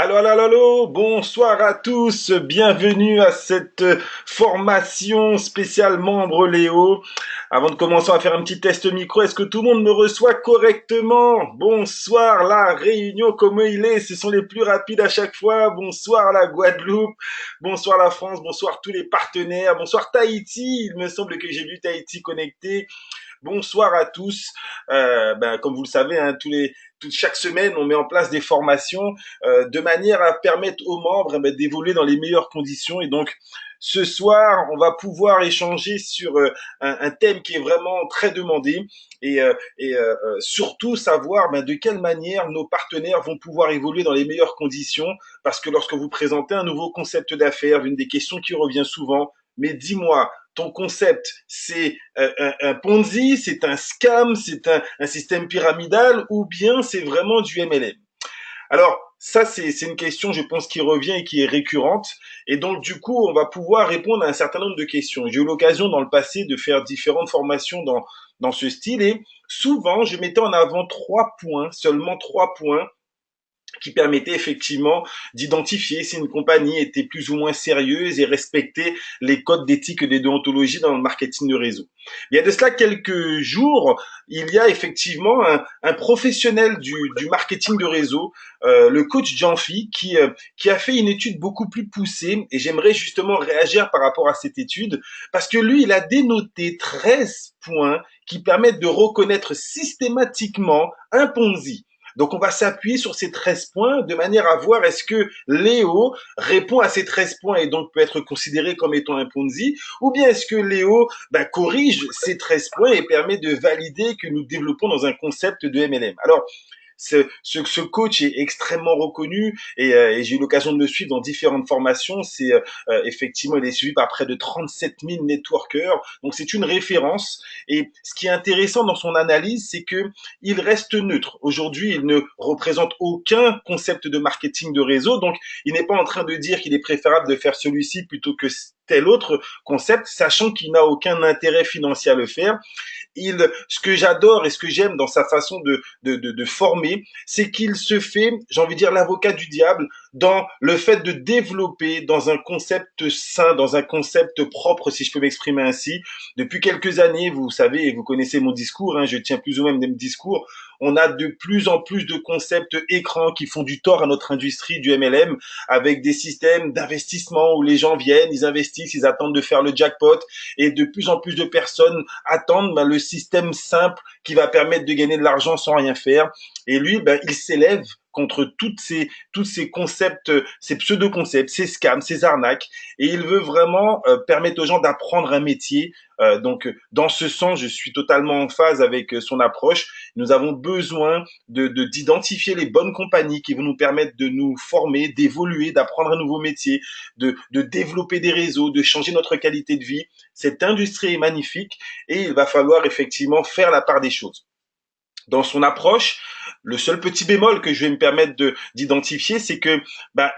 Allô, allô, allô, allô, bonsoir à tous, bienvenue à cette formation spéciale membre Léo. Avant de commencer, on va faire un petit test micro. Est-ce que tout le monde me reçoit correctement? Bonsoir la Réunion, comment il est? Ce sont les plus rapides à chaque fois. Bonsoir la Guadeloupe, bonsoir la France, bonsoir tous les partenaires, bonsoir Tahiti. Il me semble que j'ai vu Tahiti connecté. Bonsoir à tous. Comme vous le savez, hein, chaque semaine, on met en place des formations de manière à permettre aux membres d'évoluer dans les meilleures conditions. Et donc, ce soir, on va pouvoir échanger sur un thème qui est vraiment très demandé et surtout savoir de quelle manière nos partenaires vont pouvoir évoluer dans les meilleures conditions. Parce que lorsque vous présentez un nouveau concept d'affaires, une des questions qui revient souvent, mais dis-moi, ton concept, c'est un Ponzi, c'est un scam, c'est un système pyramidal ou bien c'est vraiment du MLM? Alors, ça, c'est une question, je pense, qui revient et qui est récurrente. Et donc, du coup, on va pouvoir répondre à un certain nombre de questions. J'ai eu l'occasion dans le passé de faire différentes formations dans ce style et souvent, je mettais en avant 3 points, seulement 3 points qui permettait effectivement d'identifier si une compagnie était plus ou moins sérieuse et respectait les codes d'éthique et de déontologie dans le marketing de réseau. Il y a de cela quelques jours, il y a effectivement un professionnel du marketing de réseau, le coach Jean-Phi, qui a fait une étude beaucoup plus poussée et j'aimerais justement réagir par rapport à cette étude parce que lui, il a dénoté 13 points qui permettent de reconnaître systématiquement un Ponzi. Donc, on va s'appuyer sur ces 13 points de manière à voir est-ce que Léo répond à ces 13 points et donc peut être considéré comme étant un Ponzi, ou bien est-ce que Léo corrige ces 13 points et permet de valider que nous développons dans un concept de MLM. Alors, ce coach est extrêmement reconnu et j'ai eu l'occasion de le suivre dans différentes formations. Effectivement, il est suivi par près de 37 000 networkers. Donc c'est une référence. Et ce qui est intéressant dans son analyse, c'est que il reste neutre. Aujourd'hui, il ne représente aucun concept de marketing de réseau. Donc il n'est pas en train de dire qu'il est préférable de faire celui-ci plutôt que tel autre concept, sachant qu'il n'a aucun intérêt financier à le faire. Ce que j'adore et ce que j'aime dans sa façon de former, c'est qu'il se fait, j'ai envie de dire, l'avocat du diable dans le fait de développer dans un concept sain, dans un concept propre, si je peux m'exprimer ainsi. Depuis quelques années, vous savez, vous connaissez mon discours, hein, je tiens plus ou moins le même discours. On a de plus en plus de concepts écrans qui font du tort à notre industrie du MLM avec des systèmes d'investissement où les gens viennent, ils investissent, ils attendent de faire le jackpot et de plus en plus de personnes attendent le système simple qui va permettre de gagner de l'argent sans rien faire. Et lui, il s'élève contre tous ces concepts, ces pseudo-concepts, ces scams, ces arnaques, et il veut vraiment permettre aux gens d'apprendre un métier. Donc, dans ce sens, je suis totalement en phase avec son approche. Nous avons besoin d'identifier les bonnes compagnies qui vont nous permettre de nous former, d'évoluer, d'apprendre un nouveau métier, de développer des réseaux, de changer notre qualité de vie. Cette industrie est magnifique et il va falloir effectivement faire la part des choses. Dans son approche, le seul petit bémol que je vais me permettre d'identifier, c'est que,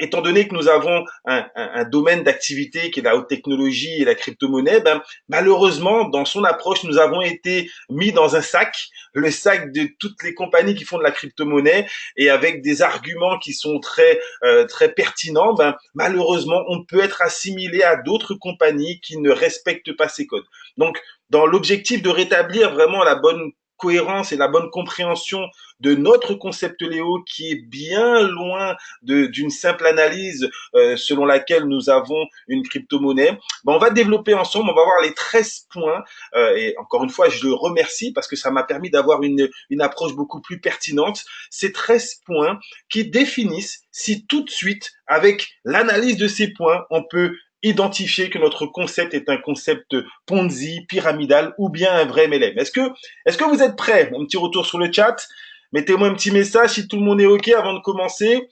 étant donné que nous avons un domaine d'activité qui est la haute technologie et la crypto-monnaie, malheureusement, dans son approche, nous avons été mis dans un sac, le sac de toutes les compagnies qui font de la crypto-monnaie, et avec des arguments qui sont très pertinents, malheureusement, on peut être assimilé à d'autres compagnies qui ne respectent pas ces codes. Donc, dans l'objectif de rétablir vraiment la bonne cohérence et la bonne compréhension de notre concept Léo qui est bien loin d'une simple analyse selon laquelle nous avons une crypto-monnaie, on va développer ensemble, on va voir les 13 points et encore une fois je le remercie parce que ça m'a permis d'avoir une approche beaucoup plus pertinente, ces 13 points qui définissent si tout de suite avec l'analyse de ces points on peut identifier que notre concept est un concept Ponzi, pyramidal ou bien un vrai MLM. Est-ce que vous êtes prêts? Un petit retour sur le chat. Mettez-moi un petit message si tout le monde est OK avant de commencer.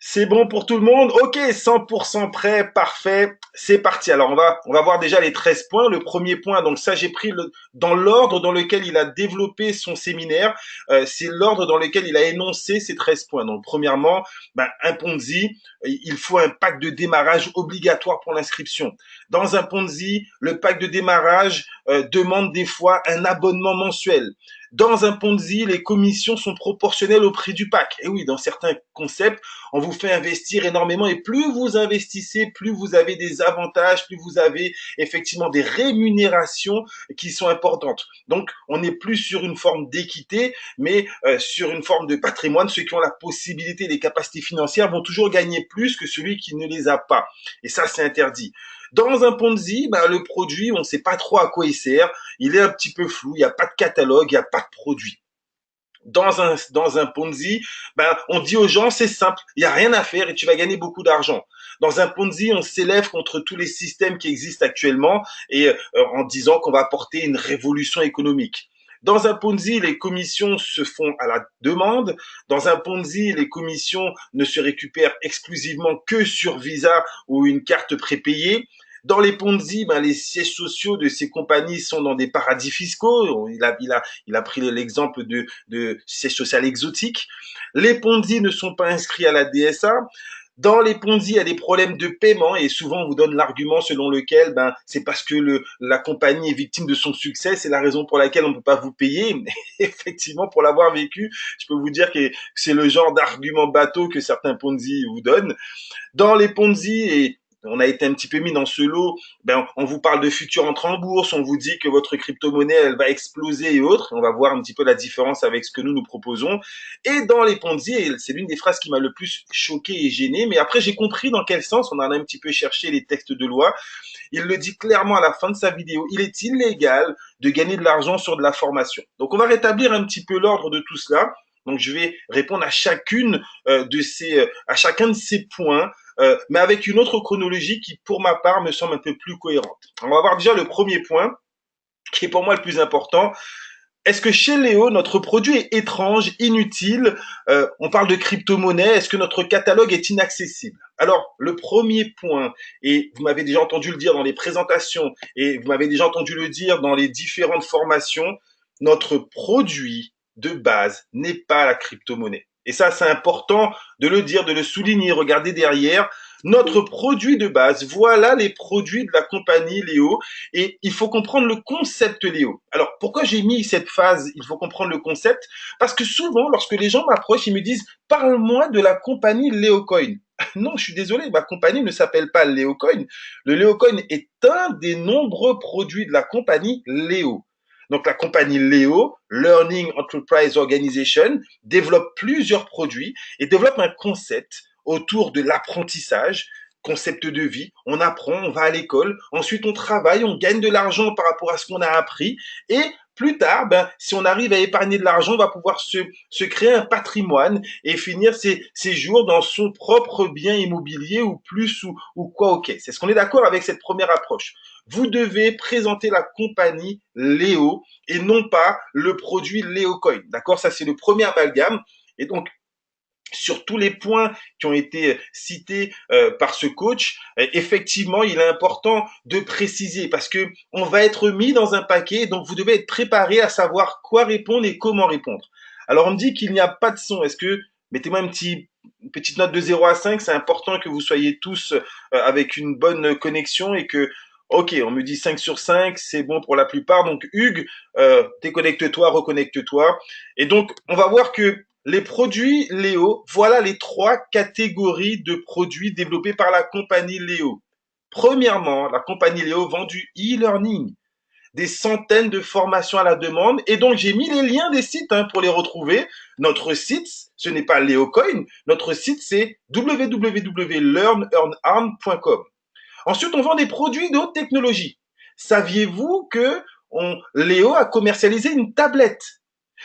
C'est bon pour tout le monde? OK, 100% prêt, parfait. C'est parti. Alors, on va voir déjà les 13 points. Le premier point, donc ça, j'ai pris dans l'ordre dans lequel il a développé son séminaire. C'est l'ordre dans lequel il a énoncé ces 13 points. Donc, premièrement, un Ponzi, il faut un pack de démarrage obligatoire pour l'inscription. Dans un Ponzi, le pack de démarrage demande des fois un abonnement mensuel. Dans un Ponzi, les commissions sont proportionnelles au prix du pack. Et oui, dans certains concepts, on vous fait investir énormément et plus vous investissez, plus vous avez des avantages, plus vous avez effectivement des rémunérations qui sont importantes. Donc, on n'est plus sur une forme d'équité, mais sur une forme de patrimoine. Ceux qui ont la possibilité, les capacités financières vont toujours gagner plus que celui qui ne les a pas. Et ça, c'est interdit. Dans un Ponzi, ben, le produit, on ne sait pas trop à quoi il sert. Il est un petit peu flou. Il n'y a pas de catalogue, il n'y a pas de produit. Dans un Ponzi, ben, on dit aux gens, c'est simple, il n'y a rien à faire et tu vas gagner beaucoup d'argent. Dans un Ponzi, on s'élève contre tous les systèmes qui existent actuellement et en disant qu'on va apporter une révolution économique. Dans un Ponzi, les commissions se font à la demande. Dans un Ponzi, les commissions ne se récupèrent exclusivement que sur Visa ou une carte prépayée. Dans les Ponzi, ben, les sièges sociaux de ces compagnies sont dans des paradis fiscaux. Il a pris l'exemple de sièges sociaux exotiques. Les Ponzi ne sont pas inscrits à la DSA. Dans les Ponzi, il y a des problèmes de paiement et souvent on vous donne l'argument selon lequel ben, c'est parce que la compagnie est victime de son succès, c'est la raison pour laquelle on ne peut pas vous payer. Mais effectivement, pour l'avoir vécu, je peux vous dire que c'est le genre d'argument bateau que certains Ponzi vous donnent. Dans les Ponzi, et on a été un petit peu mis dans ce lot, ben, on vous parle de futur entrée en bourse, on vous dit que votre crypto-monnaie, elle va exploser et autres. On va voir un petit peu la différence avec ce que nous proposons. Et dans les Ponzi, et c'est l'une des phrases qui m'a le plus choqué et gêné, mais après j'ai compris dans quel sens, on en a un petit peu cherché les textes de loi. Il le dit clairement à la fin de sa vidéo, il est illégal de gagner de l'argent sur de la formation. Donc on va rétablir un petit peu l'ordre de tout cela. Donc je vais répondre à à chacun de ces points, mais avec une autre chronologie qui, pour ma part, me semble un peu plus cohérente. On va voir déjà le premier point, qui est pour moi le plus important. Est-ce que chez Léo, notre produit est étrange, inutile? On parle de crypto-monnaie. Est-ce que notre catalogue est inaccessible? Alors, le premier point, et vous m'avez déjà entendu le dire dans les présentations, et vous m'avez déjà entendu le dire dans les différentes formations, notre produit de base n'est pas la crypto-monnaie. Et ça, c'est important de le dire, de le souligner. Regardez derrière, notre produit de base, voilà les produits de la compagnie Léo. Et il faut comprendre le concept Léo. Alors, pourquoi j'ai mis cette phase, il faut comprendre le concept? Parce que souvent, lorsque les gens m'approchent, ils me disent, parle-moi de la compagnie Léocoin. Non, je suis désolé, ma compagnie ne s'appelle pas Léocoin. Le Léocoin est un des nombreux produits de la compagnie Léo. Donc la compagnie Léo, Learning Enterprise Organization, développe plusieurs produits et développe un concept autour de l'apprentissage, concept de vie. On apprend, on va à l'école, ensuite on travaille, on gagne de l'argent par rapport à ce qu'on a appris et plus tard, ben, si on arrive à épargner de l'argent, on va pouvoir se créer un patrimoine et finir ses jours dans son propre bien immobilier ou plus ou quoi, ok. C'est ce qu'on est d'accord avec cette première approche. Vous devez présenter la compagnie Léo et non pas le produit Léocoin. D'accord? Ça, c'est le premier amalgame. Et donc, sur tous les points qui ont été cités par ce coach, effectivement, il est important de préciser parce que on va être mis dans un paquet, donc vous devez être préparé à savoir quoi répondre et comment répondre. Alors, on me dit qu'il n'y a pas de son. Est-ce que mettez-moi une petite note de 0 à 5, c'est important que vous soyez tous avec une bonne connexion et que ok, on me dit 5 sur 5, c'est bon pour la plupart. Donc Hugues, déconnecte-toi, reconnecte-toi. Et donc, on va voir que les produits Léo, voilà les trois catégories de produits développés par la compagnie Léo. Premièrement, la compagnie Léo vend du e-learning, des centaines de formations à la demande. Et donc, j'ai mis les liens des sites pour les retrouver. Notre site, ce n'est pas Léocoin. Notre site, c'est www.learnearn.com. Ensuite, on vend des produits de haute technologie. Saviez-vous que Léo a commercialisé une tablette?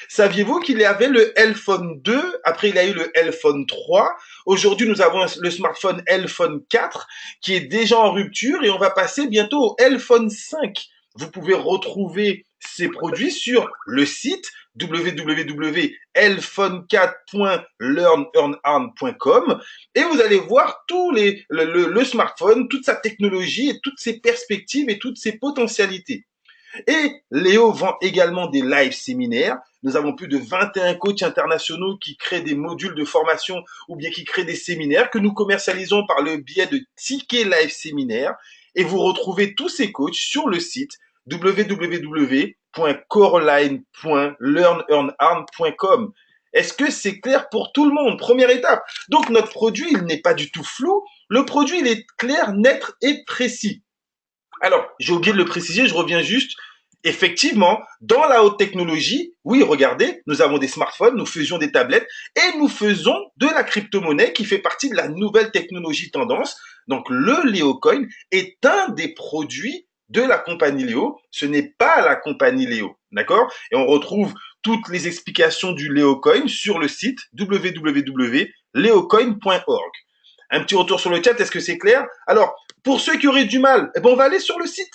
Saviez-vous qu'il y avait le Lphone 2, après il y a eu le Lphone 3, aujourd'hui nous avons le smartphone Lphone 4 qui est déjà en rupture et on va passer bientôt au Lphone 5. Vous pouvez retrouver ces produits sur le site www.lphone4.learnearn.com et vous allez voir le smartphone, toute sa technologie et toutes ses perspectives et toutes ses potentialités. Et Léo vend également des live séminaires. Nous avons plus de 21 coachs internationaux qui créent des modules de formation ou bien qui créent des séminaires que nous commercialisons par le biais de tickets live séminaires. Et vous retrouvez tous ces coachs sur le site www www.coreline.learnearn.com. Est-ce que c'est clair pour tout le monde? Première étape. Donc notre produit, il n'est pas du tout flou. Le produit, il est clair, net et précis. Alors, j'ai oublié de le préciser, je reviens juste. Effectivement, dans la haute technologie, oui, regardez, nous avons des smartphones, nous faisions des tablettes et nous faisons de la crypto-monnaie qui fait partie de la nouvelle technologie tendance. Donc, le Léocoin est un des produits de la compagnie Léo. Ce n'est pas la compagnie Léo, d'accord? Et on retrouve toutes les explications du Léocoin sur le site www.leocoin.org. Un petit retour sur le chat, est-ce que c'est clair? Alors, pour ceux qui auraient du mal, eh ben on va aller sur le site.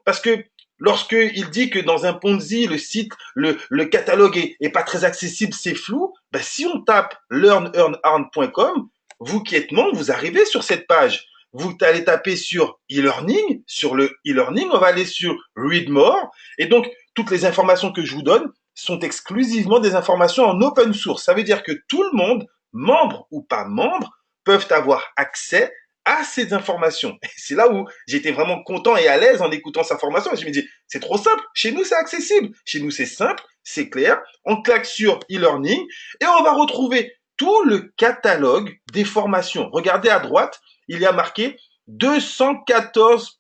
Parce que lorsqu'il dit que dans un Ponzi, le site, le catalogue est pas très accessible, c'est flou, ben si on tape learnearn.com, vous qui êtes membre, vous arrivez sur cette page. Vous allez taper sur e-learning, sur le e-learning, on va aller sur read more, et donc toutes les informations que je vous donne sont exclusivement des informations en open source. Ça veut dire que tout le monde, membre ou pas membre, peuvent avoir accès à ces informations. Et c'est là où j'étais vraiment content et à l'aise en écoutant sa formation. Je me dis, c'est trop simple. Chez nous, c'est accessible. Chez nous, c'est simple, c'est clair. On claque sur e-learning et on va retrouver tout le catalogue des formations. Regardez à droite, il y a marqué 214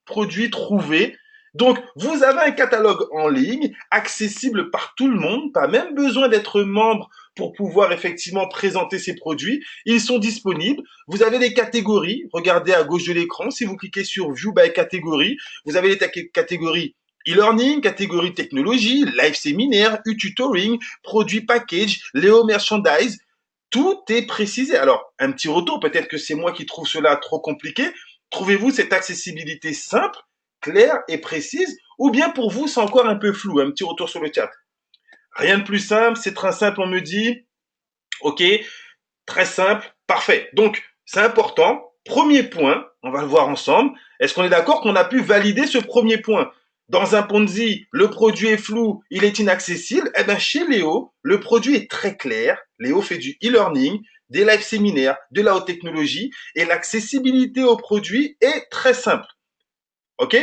produits trouvés. Donc, vous avez un catalogue en ligne, accessible par tout le monde, pas même besoin d'être membre pour pouvoir effectivement présenter ces produits. Ils sont disponibles. Vous avez les catégories. Regardez à gauche de l'écran. Si vous cliquez sur View by catégorie, vous avez les catégories e-learning, catégorie technologie, live séminaire, e-tutoring, produits package, Léo merchandise. Tout est précisé. Alors, un petit retour. Peut-être que c'est moi qui trouve cela trop compliqué. Trouvez-vous cette accessibilité simple, claire et précise, ou bien pour vous, c'est encore un peu flou? Un petit retour sur le chat. Rien de plus simple, c'est très simple, on me dit. Ok, très simple, parfait. Donc, c'est important. Premier point, on va le voir ensemble. Est-ce qu'on est d'accord qu'on a pu valider ce premier point? Dans un Ponzi, le produit est flou, il est inaccessible. Eh bien, chez Léo, le produit est très clair. Léo fait du e-learning, des live séminaires, de la haute technologie et l'accessibilité au produit est très simple. Ok?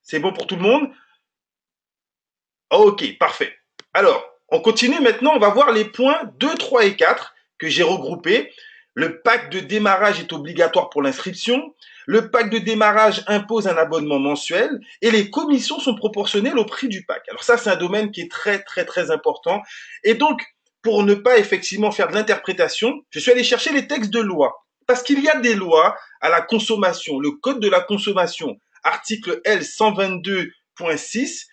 C'est bon pour tout le monde? Ok, parfait. Alors, on continue maintenant, on va voir les points 2, 3 et 4 que j'ai regroupés. Le pack de démarrage est obligatoire pour l'inscription. Le pack de démarrage impose un abonnement mensuel et les commissions sont proportionnelles au prix du pack. Alors ça, c'est un domaine qui est très, très, très important. Et donc, pour ne pas effectivement faire de l'interprétation, je suis allé chercher les textes de loi. Parce qu'il y a des lois à la consommation. Le code de la consommation, article L 122.6,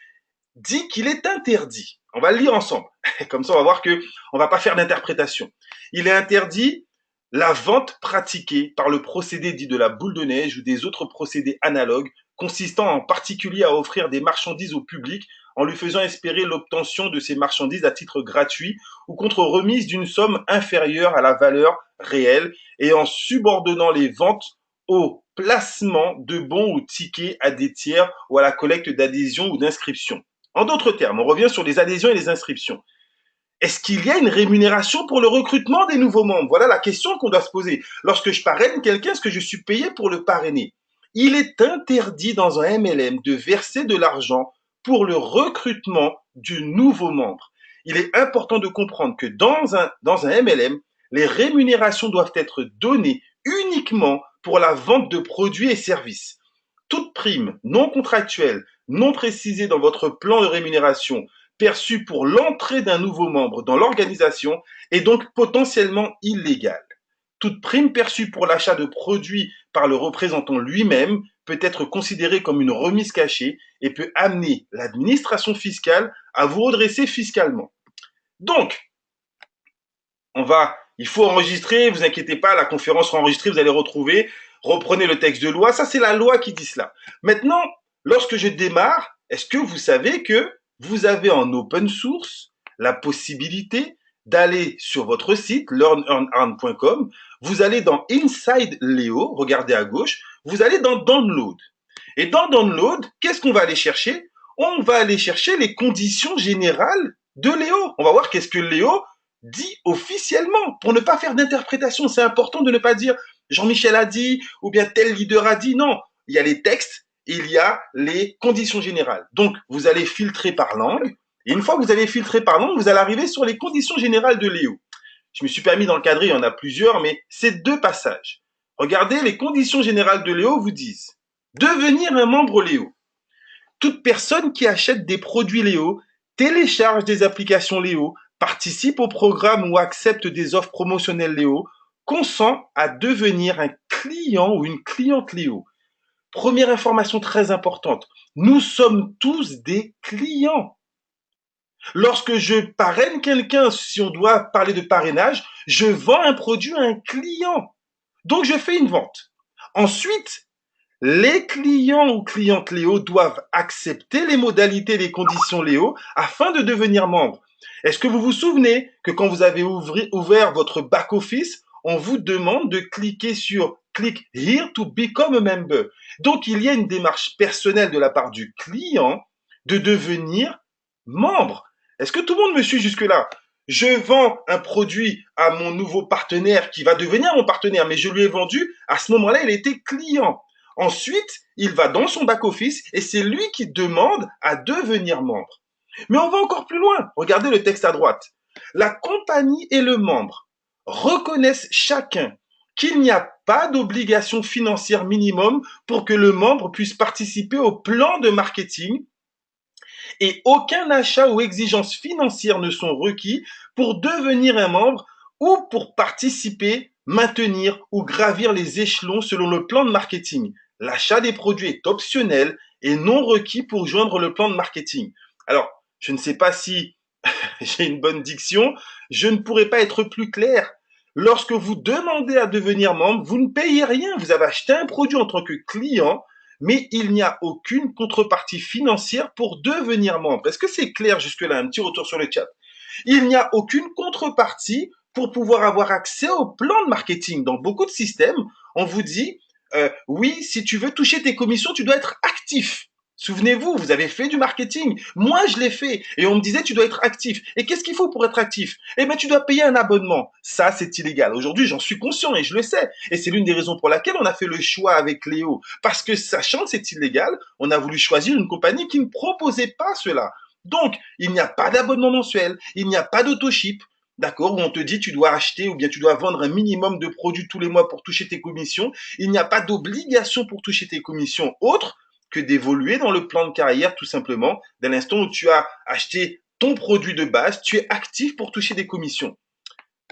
dit qu'il est interdit. On va le lire ensemble. Comme ça, on va voir que on va pas faire d'interprétation. Il est interdit la vente pratiquée par le procédé dit de la boule de neige ou des autres procédés analogues, consistant en particulier à offrir des marchandises au public en lui faisant espérer l'obtention de ces marchandises à titre gratuit ou contre remise d'une somme inférieure à la valeur réelle et en subordonnant les ventes au placement de bons ou tickets à des tiers ou à la collecte d'adhésions ou d'inscriptions. En d'autres termes, on revient sur les adhésions et les inscriptions. Est-ce qu'il y a une rémunération pour le recrutement des nouveaux membres? Voilà la question qu'on doit se poser. Lorsque je parraine quelqu'un, est-ce que je suis payé pour le parrainer? Il est interdit dans un MLM de verser de l'argent pour le recrutement du nouveau membre. Il est important de comprendre que dans un MLM, les rémunérations doivent être données uniquement pour la vente de produits et services. Toute prime non contractuelle, non précisée dans votre plan de rémunération, perçue pour l'entrée d'un nouveau membre dans l'organisation est donc potentiellement illégale. Toute prime perçue pour l'achat de produits par le représentant lui-même peut être considérée comme une remise cachée et peut amener l'administration fiscale à vous redresser fiscalement. Donc, il faut enregistrer, vous inquiétez pas, la conférence sera enregistrée, vous allez retrouver, reprenez le texte de loi, ça c'est la loi qui dit cela. Maintenant, lorsque je démarre, est-ce que vous savez que vous avez en open source la possibilité d'aller sur votre site learnearn.com, vous allez dans Inside Léo, regardez à gauche, vous allez dans Download. Et dans Download, qu'est-ce qu'on va aller chercher? On va aller chercher les conditions générales de Léo. On va voir qu'est-ce que Léo dit officiellement pour ne pas faire d'interprétation. C'est important de ne pas dire Jean-Michel a dit ou bien tel leader a dit. Non, il y a les textes il y a les conditions générales. Donc, vous allez filtrer par langue. Et une fois que vous avez filtré par langue, vous allez arriver sur les conditions générales de Léo. Je me suis permis d'encadrer, il y en a plusieurs, mais c'est 2 passages. Regardez, les conditions générales de Léo vous disent devenir un membre Léo. Toute personne qui achète des produits Léo, télécharge des applications Léo, participe au programme ou accepte des offres promotionnelles Léo, consent à devenir un client ou une cliente Léo. Première information très importante, nous sommes tous des clients. Lorsque je parraine quelqu'un, si on doit parler de parrainage, je vends un produit à un client. Donc je fais une vente. Ensuite, les clients ou clientes Léo doivent accepter les modalités et les conditions Léo afin de devenir membre. Est-ce que vous vous souvenez que quand vous avez ouvert votre back-office, on vous demande de cliquer sur Click here to become a member. Donc il y a une démarche personnelle de la part du client de devenir membre. Est-ce que tout le monde me suit jusque-là? Je vends un produit à mon nouveau partenaire qui va devenir mon partenaire, mais je lui ai vendu, à ce moment-là, il était client. Ensuite, il va dans son back-office et c'est lui qui demande à devenir membre. Mais on va encore plus loin. Regardez le texte à droite. La compagnie et le membre reconnaissent chacun qu'il n'y a pas d'obligation financière minimum pour que le membre puisse participer au plan de marketing et aucun achat ou exigence financière ne sont requis pour devenir un membre ou pour participer, maintenir ou gravir les échelons selon le plan de marketing. L'achat des produits est optionnel et non requis pour joindre le plan de marketing. Alors, je ne sais pas si j'ai une bonne diction, je ne pourrais pas être plus clair. Lorsque vous demandez à devenir membre, vous ne payez rien. Vous avez acheté un produit en tant que client, mais il n'y a aucune contrepartie financière pour devenir membre. Est-ce que c'est clair jusque-là? Un petit retour sur le chat. Il n'y a aucune contrepartie pour pouvoir avoir accès au plan de marketing. Dans beaucoup de systèmes, on vous dit, oui, si tu veux toucher tes commissions, tu dois être actif. Souvenez-vous, vous avez fait du marketing. Moi, je l'ai fait. Et on me disait, tu dois être actif. Et qu'est-ce qu'il faut pour être actif? Eh bien, tu dois payer un abonnement. Ça, c'est illégal. Aujourd'hui, j'en suis conscient et je le sais. Et c'est l'une des raisons pour laquelle on a fait le choix avec Léo. Parce que sachant que c'est illégal, on a voulu choisir une compagnie qui ne proposait pas cela. Donc, il n'y a pas d'abonnement mensuel. Il n'y a pas d'autoship. D'accord, où on te dit tu dois acheter ou bien tu dois vendre un minimum de produits tous les mois pour toucher tes commissions. Il n'y a pas d'obligation pour toucher tes commissions autres que d'évoluer dans le plan de carrière tout simplement. Dès l'instant où tu as acheté ton produit de base, tu es actif pour toucher des commissions.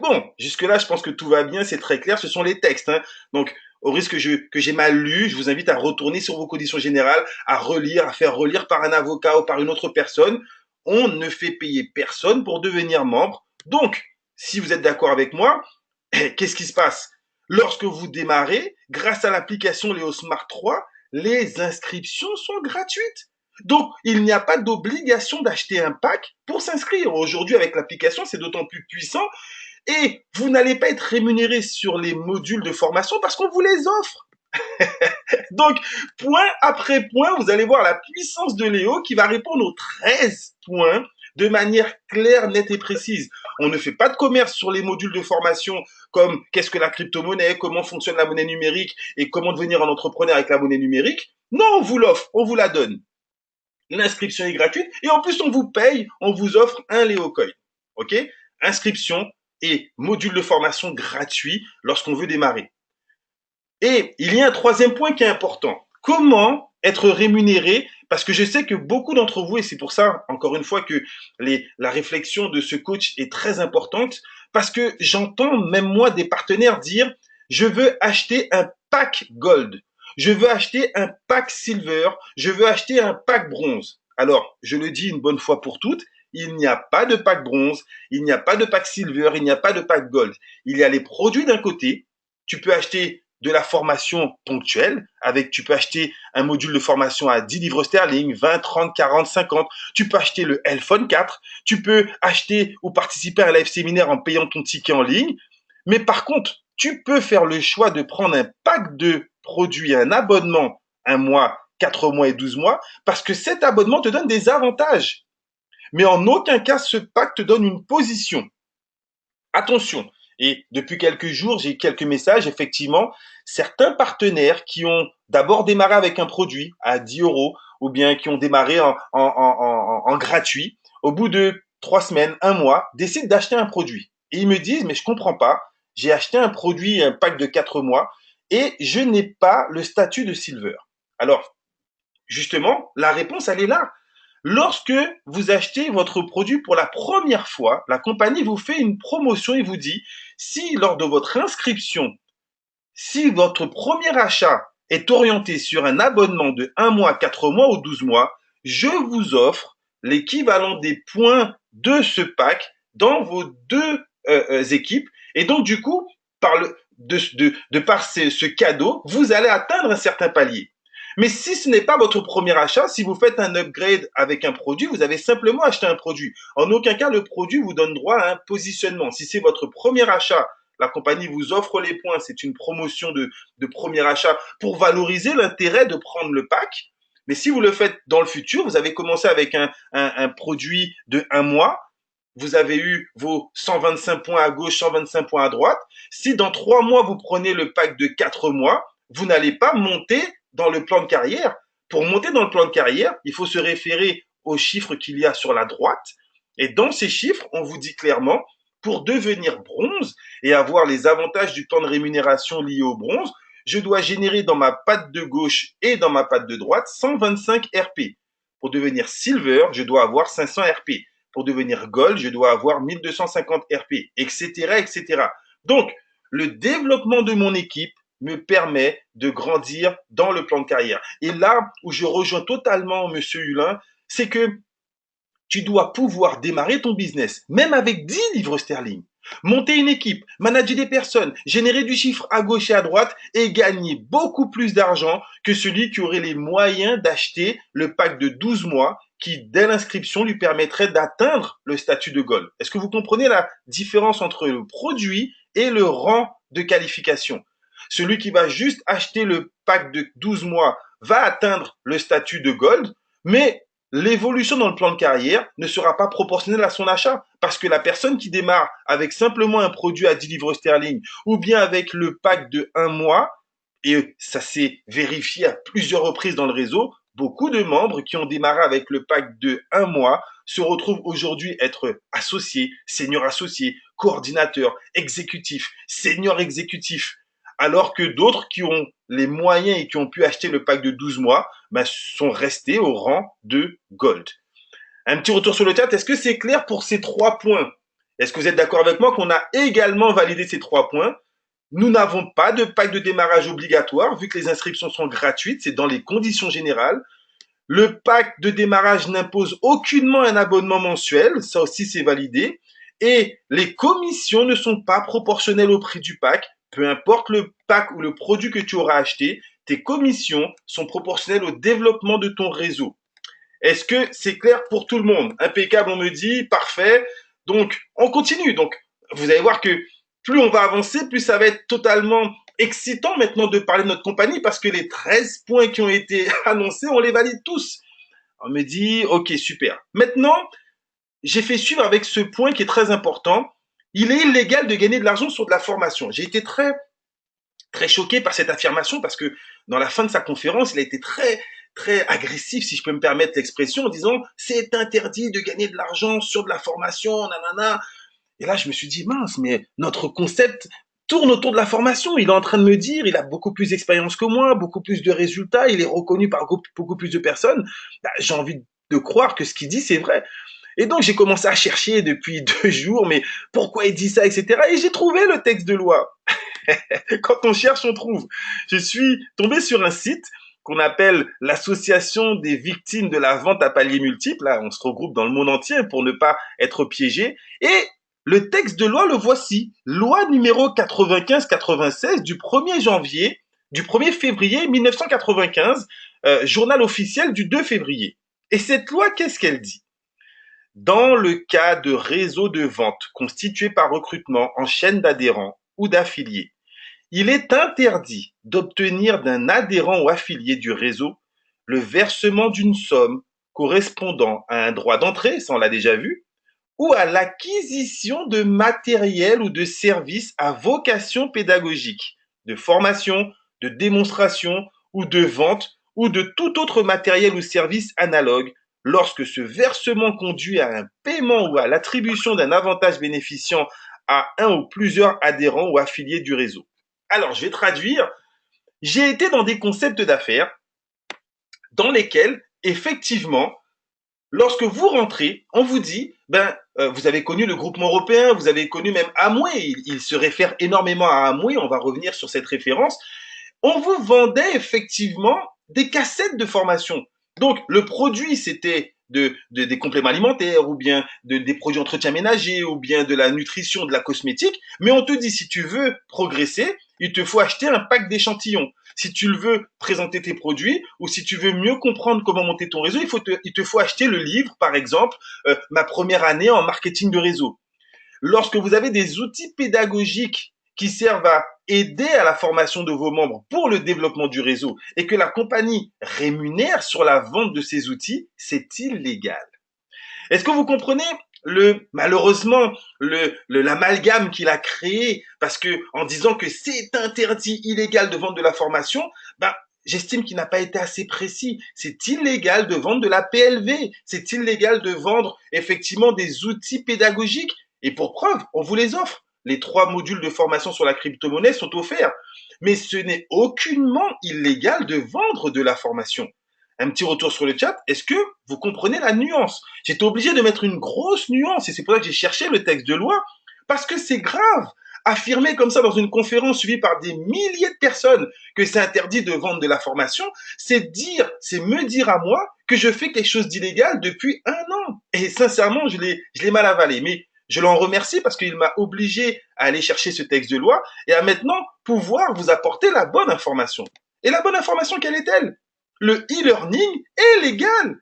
Bon, jusque-là, je pense que tout va bien, c'est très clair, ce sont les textes. Hein. Donc, au risque que j'ai mal lu, je vous invite à retourner sur vos conditions générales, à relire, à faire relire par un avocat ou par une autre personne. On ne fait payer personne pour devenir membre. Donc, si vous êtes d'accord avec moi, qu'est-ce qui se passe? Lorsque vous démarrez, grâce à l'application Léo Smart 3, les inscriptions sont gratuites. Donc, il n'y a pas d'obligation d'acheter un pack pour s'inscrire. Aujourd'hui, avec l'application, c'est d'autant plus puissant. Et vous n'allez pas être rémunéré sur les modules de formation parce qu'on vous les offre. Donc, point après point, vous allez voir la puissance de Léo qui va répondre aux 13 points de manière claire, nette et précise. On ne fait pas de commerce sur les modules de formation comme qu'est-ce que la crypto-monnaie, comment fonctionne la monnaie numérique et comment devenir un entrepreneur avec la monnaie numérique. Non, on vous l'offre, on vous la donne. L'inscription est gratuite et en plus on vous paye, on vous offre un Léo Coin. Ok? Inscription et module de formation gratuit lorsqu'on veut démarrer. Et il y a un troisième point qui est important. Comment être rémunéré? Parce que je sais que beaucoup d'entre vous, et c'est pour ça, encore une fois, que la réflexion de ce coach est très importante, parce que j'entends même moi des partenaires dire, je veux acheter un pack gold, je veux acheter un pack silver, je veux acheter un pack bronze. Alors, je le dis une bonne fois pour toutes, il n'y a pas de pack bronze, il n'y a pas de pack silver, il n'y a pas de pack gold. Il y a les produits d'un côté, tu peux acheter de la formation ponctuelle, avec, tu peux acheter un module de formation à 10 livres sterling, 20, 30, 40, 50. Tu peux acheter le Lphone 4. Tu peux acheter ou participer à un live séminaire en payant ton ticket en ligne. Mais par contre, tu peux faire le choix de prendre un pack de produits, un abonnement, un mois, 4 mois et 12 mois, parce que cet abonnement te donne des avantages. Mais en aucun cas, ce pack te donne une position. Attention, Et depuis quelques jours, j'ai quelques messages, effectivement, certains partenaires qui ont d'abord démarré avec un produit à 10 euros ou bien qui ont démarré en gratuit, au bout de 3 semaines, un mois, décident d'acheter un produit. Et ils me disent, mais je comprends pas, j'ai acheté un produit, un pack de 4 mois, et je n'ai pas le statut de Silver. Alors, justement, la réponse, elle est là. Lorsque vous achetez votre produit pour la première fois, la compagnie vous fait une promotion et vous dit, si lors de votre inscription, si votre premier achat est orienté sur un abonnement de 1 mois, 4 mois ou 12 mois, je vous offre l'équivalent des points de ce pack dans vos deux équipes. Et donc, du coup, par ce cadeau, vous allez atteindre un certain palier. Mais si ce n'est pas votre premier achat, si vous faites un upgrade avec un produit, vous avez simplement acheté un produit. En aucun cas, le produit vous donne droit à un positionnement. Si c'est votre premier achat, la compagnie vous offre les points. C'est une promotion de premier achat pour valoriser l'intérêt de prendre le pack. Mais si vous le faites dans le futur, vous avez commencé avec un produit de 1 mois, vous avez eu vos 125 points à gauche, 125 points à droite. Si dans 3 mois, vous prenez le pack de 4 mois, vous n'allez pas monter dans le plan de carrière. Pour monter dans le plan de carrière, il faut se référer aux chiffres qu'il y a sur la droite. Et dans ces chiffres, on vous dit clairement, pour devenir bronze et avoir les avantages du plan de rémunération lié au bronze, je dois générer dans ma patte de gauche et dans ma patte de droite 125 RP. Pour devenir silver, je dois avoir 500 RP. Pour devenir gold, je dois avoir 1250 RP, etc., etc. Donc, le développement de mon équipe me permet de grandir dans le plan de carrière. Et là où je rejoins totalement Monsieur Hulin, c'est que tu dois pouvoir démarrer ton business, même avec 10 livres sterling. Monter une équipe, manager des personnes, générer du chiffre à gauche et à droite et gagner beaucoup plus d'argent que celui qui aurait les moyens d'acheter le pack de 12 mois qui, dès l'inscription, lui permettrait d'atteindre le statut de gold. Est-ce que vous comprenez la différence entre le produit et le rang de qualification? Celui qui va juste acheter le pack de 12 mois va atteindre le statut de gold, mais l'évolution dans le plan de carrière ne sera pas proportionnelle à son achat. Parce que la personne qui démarre avec simplement un produit à 10 livres sterling ou bien avec le pack de 1 mois, et ça s'est vérifié à plusieurs reprises dans le réseau, beaucoup de membres qui ont démarré avec le pack de 1 mois se retrouvent aujourd'hui être associés, seniors associés, coordinateurs, exécutifs, seniors exécutifs, alors que d'autres qui ont les moyens et qui ont pu acheter le pack de 12 mois sont restés au rang de gold. Un petit retour sur le chat, est-ce que c'est clair pour ces 3 points? Est-ce que vous êtes d'accord avec moi qu'on a également validé ces 3 points? Nous n'avons pas de pack de démarrage obligatoire vu que les inscriptions sont gratuites, c'est dans les conditions générales. Le pack de démarrage n'impose aucunement un abonnement mensuel, ça aussi c'est validé. Et les commissions ne sont pas proportionnelles au prix du pack. Peu importe le pack ou le produit que tu auras acheté, tes commissions sont proportionnelles au développement de ton réseau. Est-ce que c'est clair pour tout le monde? Impeccable, on me dit, parfait. Donc, on continue. Donc, vous allez voir que plus on va avancer, plus ça va être totalement excitant maintenant de parler de notre compagnie parce que les 13 points qui ont été annoncés, on les valide tous. On me dit, ok, super. Maintenant, j'ai fait suivre avec ce point qui est très important. Il est illégal de gagner de l'argent sur de la formation. J'ai été très choqué par cette affirmation parce que dans la fin de sa conférence, il a été très agressif, si je peux me permettre l'expression, en disant c'est interdit de gagner de l'argent sur de la formation, nanana. Et là, je me suis dit mince, mais notre concept tourne autour de la formation. Il est en train de me dire, il a beaucoup plus d'expérience que moi, beaucoup plus de résultats, il est reconnu par beaucoup plus de personnes. Bah, j'ai envie de croire que ce qu'il dit, c'est vrai. Et donc, j'ai commencé à chercher depuis 2 jours, mais pourquoi il dit ça, etc. Et j'ai trouvé le texte de loi. Quand on cherche, on trouve. Je suis tombé sur un site qu'on appelle l'Association des victimes de la vente à paliers multiples. Là, on se regroupe dans le monde entier pour ne pas être piégé. Et le texte de loi, le voici. Loi numéro 95-96 du 1er janvier, du 1er février 1995, journal officiel du 2 février. Et cette loi, qu'est-ce qu'elle dit? Dans le cas de réseaux de vente constitués par recrutement en chaîne d'adhérents ou d'affiliés, il est interdit d'obtenir d'un adhérent ou affilié du réseau le versement d'une somme correspondant à un droit d'entrée, ça on l'a déjà vu, ou à l'acquisition de matériel ou de services à vocation pédagogique, de formation, de démonstration ou de vente ou de tout autre matériel ou service analogue lorsque ce versement conduit à un paiement ou à l'attribution d'un avantage bénéficiant à un ou plusieurs adhérents ou affiliés du réseau. Alors, je vais traduire. J'ai été dans des concepts d'affaires dans lesquels, effectivement, lorsque vous rentrez, on vous dit, vous avez connu le groupement européen, vous avez connu même Amway, il se réfère énormément à Amway, on va revenir sur cette référence. On vous vendait effectivement des cassettes de formation. Donc, le produit, c'était des compléments alimentaires ou bien des produits d'entretien ménager ou bien de la nutrition, de la cosmétique. Mais on te dit, si tu veux progresser, il te faut acheter un pack d'échantillons. Si tu veux présenter tes produits ou si tu veux mieux comprendre comment monter ton réseau, il te faut acheter le livre, par exemple, Ma première année en marketing de réseau. Lorsque vous avez des outils pédagogiques qui servent à aider à la formation de vos membres pour le développement du réseau et que la compagnie rémunère sur la vente de ces outils, c'est illégal. Est-ce que vous comprenez malheureusement l'amalgame qu'il a créé parce que en disant que c'est interdit, illégal de vendre de la formation, j'estime qu'il n'a pas été assez précis. C'est illégal de vendre de la PLV. C'est illégal de vendre effectivement des outils pédagogiques. Et pour preuve, on vous les offre. Les 3 modules de formation sur la crypto-monnaie sont offerts. Mais ce n'est aucunement illégal de vendre de la formation. Un petit retour sur le chat. Est-ce que vous comprenez la nuance? J'étais obligé de mettre une grosse nuance et c'est pour ça que j'ai cherché le texte de loi parce que c'est grave. Affirmer comme ça dans une conférence suivie par des milliers de personnes que c'est interdit de vendre de la formation, c'est me dire à moi que je fais quelque chose d'illégal depuis 1 an. Et sincèrement, je l'ai mal avalé. Mais je l'en remercie parce qu'il m'a obligé à aller chercher ce texte de loi et à maintenant pouvoir vous apporter la bonne information. Et la bonne information, quelle est-elle? Le e-learning est légal.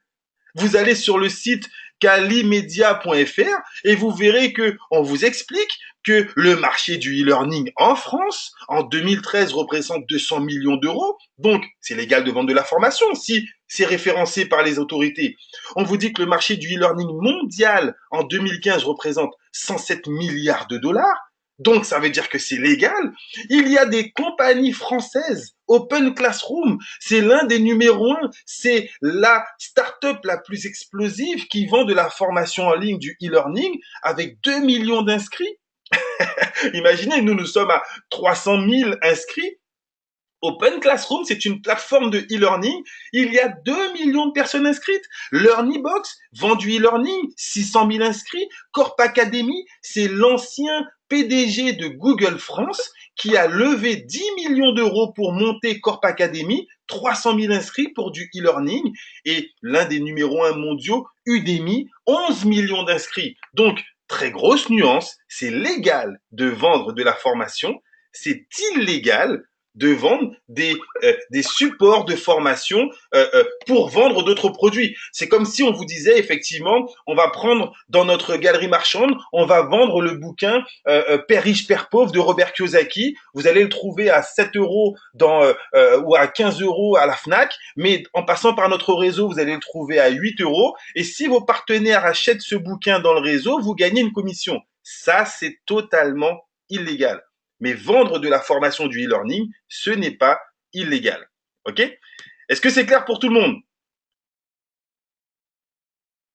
Vous allez sur le site calimedia.fr et vous verrez que on vous explique que le marché du e-learning en France en 2013 représente 200 millions d'euros. Donc, c'est légal de vendre de la formation si c'est référencé par les autorités. On vous dit que le marché du e-learning mondial en 2015 représente 107 milliards de dollars. Donc, ça veut dire que c'est légal. Il y a des compagnies françaises. Open Classroom, c'est l'un des numéros 1. C'est la start-up la plus explosive qui vend de la formation en ligne du e-learning avec 2 millions d'inscrits. Imaginez, nous sommes à 300 000 inscrits. Open Classroom, c'est une plateforme de e-learning. Il y a 2 millions de personnes inscrites. LearnyBox vend du e-learning, 600 000 inscrits. Corp Academy, c'est l'ancien PDG de Google France qui a levé 10 millions d'euros pour monter Corp Academy, 300 000 inscrits pour du e-learning. Et l'un des numéros 1 mondiaux, Udemy, 11 millions d'inscrits. Donc, très grosse nuance, c'est légal de vendre de la formation, c'est illégal de vendre des supports de formation pour vendre d'autres produits. C'est comme si on vous disait effectivement, on va prendre dans notre galerie marchande, on va vendre le bouquin Père riche, Père pauvre de Robert Kiyosaki. Vous allez le trouver à 7 euros ou à 15 euros à la Fnac, mais en passant par notre réseau, vous allez le trouver à 8 euros. Et si vos partenaires achètent ce bouquin dans le réseau, vous gagnez une commission. Ça, c'est totalement illégal. Mais vendre de la formation du e-learning, ce n'est pas illégal. OK? Est-ce que c'est clair pour tout le monde?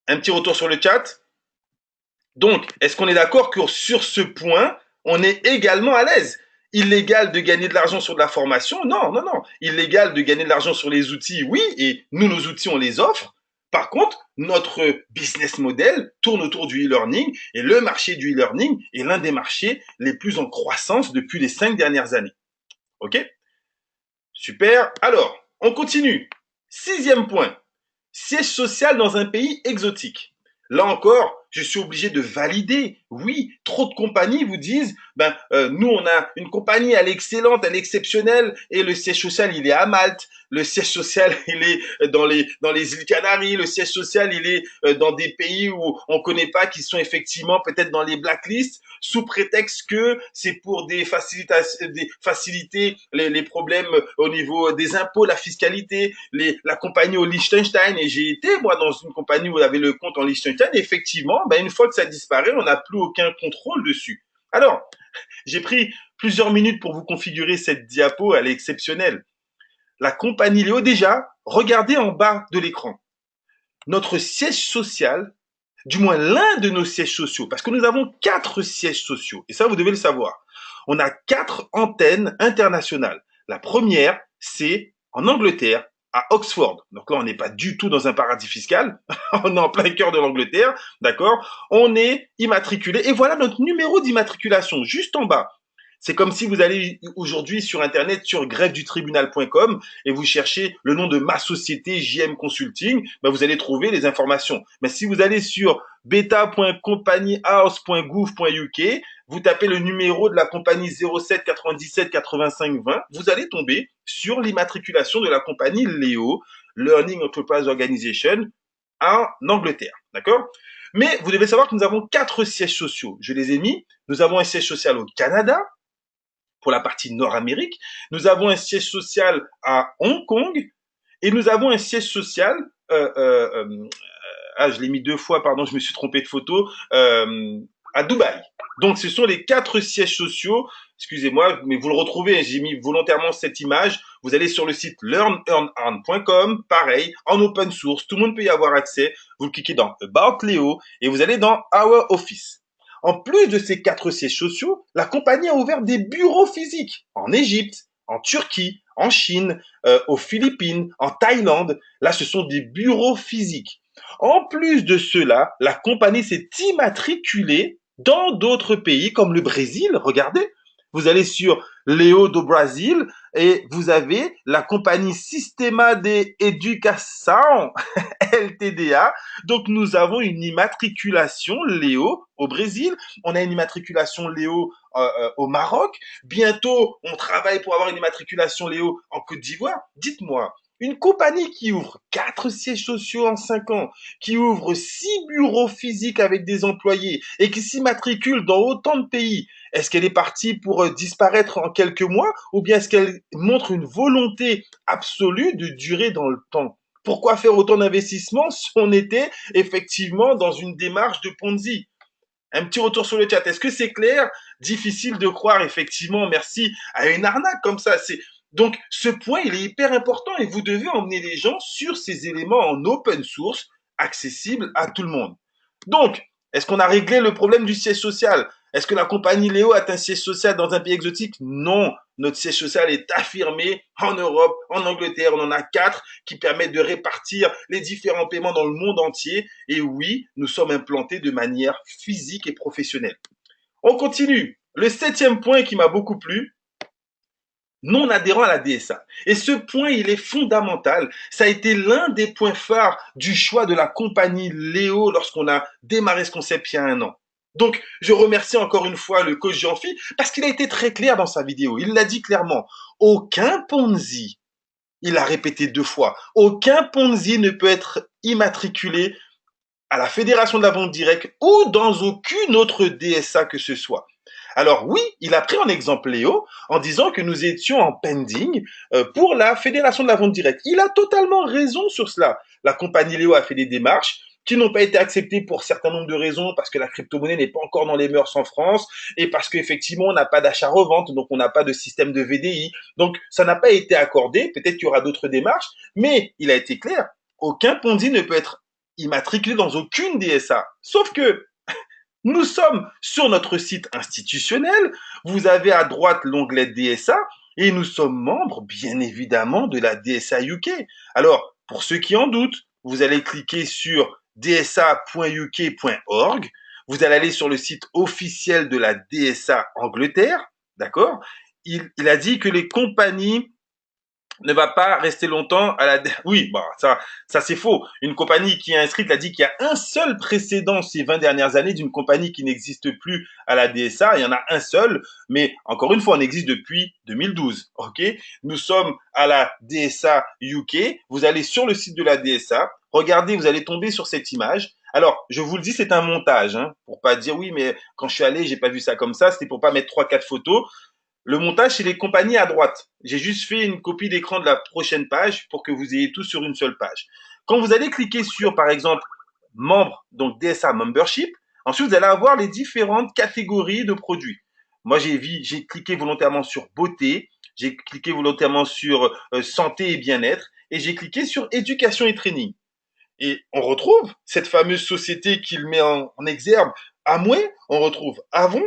Un petit retour sur le chat. Donc, est-ce qu'on est d'accord que sur ce point, on est également à l'aise? Illégal de gagner de l'argent sur de la formation? Non, non, non. Illégal de gagner de l'argent sur les outils? Oui, et nous, nos outils, on les offre. Par contre, notre business model tourne autour du e-learning et le marché du e-learning est l'un des marchés les plus en croissance depuis les 5 dernières années. OK? Super. Alors, on continue. 6e point. Siège social dans un pays exotique. Là encore, je suis obligé de valider Oui, trop de compagnies vous disent, nous on a une compagnie, elle est excellente, elle est exceptionnelle, et le siège social il est à Malte, le siège social il est dans les îles Canaries, le siège social il est dans des pays où on ne connaît pas, qui sont effectivement peut-être dans les blacklists, sous prétexte que c'est pour faciliter les problèmes au niveau des impôts, la fiscalité, la compagnie au Liechtenstein. Et j'ai été, moi, dans une compagnie où il y avait le compte en Liechtenstein. Et effectivement, une fois que ça disparaît, on n'a plus aucun contrôle dessus. Alors, j'ai pris plusieurs minutes pour vous configurer cette diapo, elle est exceptionnelle. La compagnie Léo, déjà, regardez en bas de l'écran. Notre siège social, du moins l'un de nos sièges sociaux, parce que nous avons 4 sièges sociaux, et ça vous devez le savoir. On a 4 antennes internationales. La première, c'est en Angleterre, à Oxford. Donc là, on n'est pas du tout dans un paradis fiscal, on est en plein cœur de l'Angleterre, d'accord? On est immatriculé, et voilà notre numéro d'immatriculation, juste en bas. C'est comme si vous allez aujourd'hui sur Internet, sur greffe-du-tribunal.com, et vous cherchez le nom de ma société JM Consulting, vous allez trouver les informations. Mais si vous allez sur beta.companyhouse.gouv.uk, vous tapez le numéro de la compagnie 07 97 85 20, vous allez tomber sur l'immatriculation de la compagnie Léo, Learning Enterprise Organization, en Angleterre. D'accord? Mais vous devez savoir que nous avons 4 sièges sociaux. Je les ai mis. Nous avons un siège social au Canada, pour la partie Nord-Amérique. Nous avons un siège social à Hong Kong et nous avons un siège social, je l'ai mis 2 fois, pardon, je me suis trompé de photo, à Dubaï. Donc, ce sont les 4 sièges sociaux. Excusez-moi, mais vous le retrouvez. J'ai mis volontairement cette image. Vous allez sur le site learnearn.com, pareil, en open source. Tout le monde peut y avoir accès. Vous cliquez dans About Léo et vous allez dans Our Office. En plus de ces 4 sièges sociaux, la compagnie a ouvert des bureaux physiques en Égypte, en Turquie, en Chine, aux Philippines, en Thaïlande. Là, ce sont des bureaux physiques. En plus de cela, la compagnie s'est immatriculée dans d'autres pays comme le Brésil. Regardez, vous allez sur Léo do Brasil et vous avez la compagnie Sistema de Educação LTDA. Donc nous avons une immatriculation Léo au Brésil, on a une immatriculation Léo au Maroc. Bientôt, on travaille pour avoir une immatriculation Léo en Côte d'Ivoire. Dites-moi, une compagnie qui ouvre 4 sièges sociaux en 5 ans, qui ouvre 6 bureaux physiques avec des employés et qui s'immatricule dans autant de pays, est-ce qu'elle est partie pour disparaître en quelques mois ou bien est-ce qu'elle montre une volonté absolue de durer dans le temps? Pourquoi faire autant d'investissements si on était effectivement dans une démarche de Ponzi? Un petit retour sur le chat. Est-ce que c'est clair? Difficile de croire, effectivement, merci, à une arnaque comme ça. Donc, ce point, il est hyper important et vous devez emmener les gens sur ces éléments en open source, accessibles à tout le monde. Donc, est-ce qu'on a réglé le problème du siège social? Est-ce que la compagnie Léo a un siège social dans un pays exotique? Non. Notre siège social est affirmé en Europe, en Angleterre. On en a 4 qui permettent de répartir les différents paiements dans le monde entier. Et oui, nous sommes implantés de manière physique et professionnelle. On continue. Le 7e point qui m'a beaucoup plu, non adhérent à la DSA. Et ce point, il est fondamental. Ça a été l'un des points phares du choix de la compagnie Léo lorsqu'on a démarré ce concept il y a 1 an. Donc, je remercie encore une fois le coach Jean-Phi parce qu'il a été très clair dans sa vidéo. Il l'a dit clairement. Aucun Ponzi, il l'a répété 2 fois, aucun Ponzi ne peut être immatriculé à la Fédération de la vente directe ou dans aucune autre DSA que ce soit. Alors oui, il a pris en exemple Léo en disant que nous étions en pending pour la Fédération de la vente directe. Il a totalement raison sur cela. La compagnie Léo a fait des démarches qui n'ont pas été acceptées pour un certain nombre de raisons, parce que la crypto-monnaie n'est pas encore dans les mœurs en France, et parce qu'effectivement, on n'a pas d'achat-revente, donc on n'a pas de système de VDI. Donc, ça n'a pas été accordé. Peut-être qu'il y aura d'autres démarches, mais il a été clair. Aucun Ponzi ne peut être immatriculé dans aucune DSA. Sauf que nous sommes sur notre site institutionnel. Vous avez à droite l'onglet DSA et nous sommes membres, bien évidemment, de la DSA UK. Alors, pour ceux qui en doutent, vous allez cliquer sur dsa.uk.org. Vous allez aller sur le site officiel de la DSA Angleterre. D'accord? Il a dit que les compagnies ne va pas rester longtemps à la... Oui, bah, ça c'est faux. Une compagnie qui est inscrite a dit qu'il y a un seul précédent ces 20 dernières années d'une compagnie qui n'existe plus à la DSA. Il y en a un seul, mais encore une fois, on existe depuis 2012. Ok, nous sommes à la DSA UK. Vous allez sur le site de la DSA, regardez, vous allez tomber sur cette image. Alors, je vous le dis, c'est un montage, hein, pour pas dire oui, mais quand je suis allé, j'ai pas vu ça comme ça. C'était pour pas mettre trois, quatre photos. Le montage, c'est les compagnies à droite. J'ai juste fait une copie d'écran de la prochaine page pour que vous ayez tout sur une seule page. Quand vous allez cliquer sur, par exemple, membre, donc DSA Membership, ensuite vous allez avoir les différentes catégories de produits. Moi, j'ai cliqué volontairement sur beauté, j'ai cliqué volontairement sur santé et bien-être, et j'ai cliqué sur éducation et training. Et on retrouve cette fameuse société qu'il met en exergue. Amway, on retrouve Avon,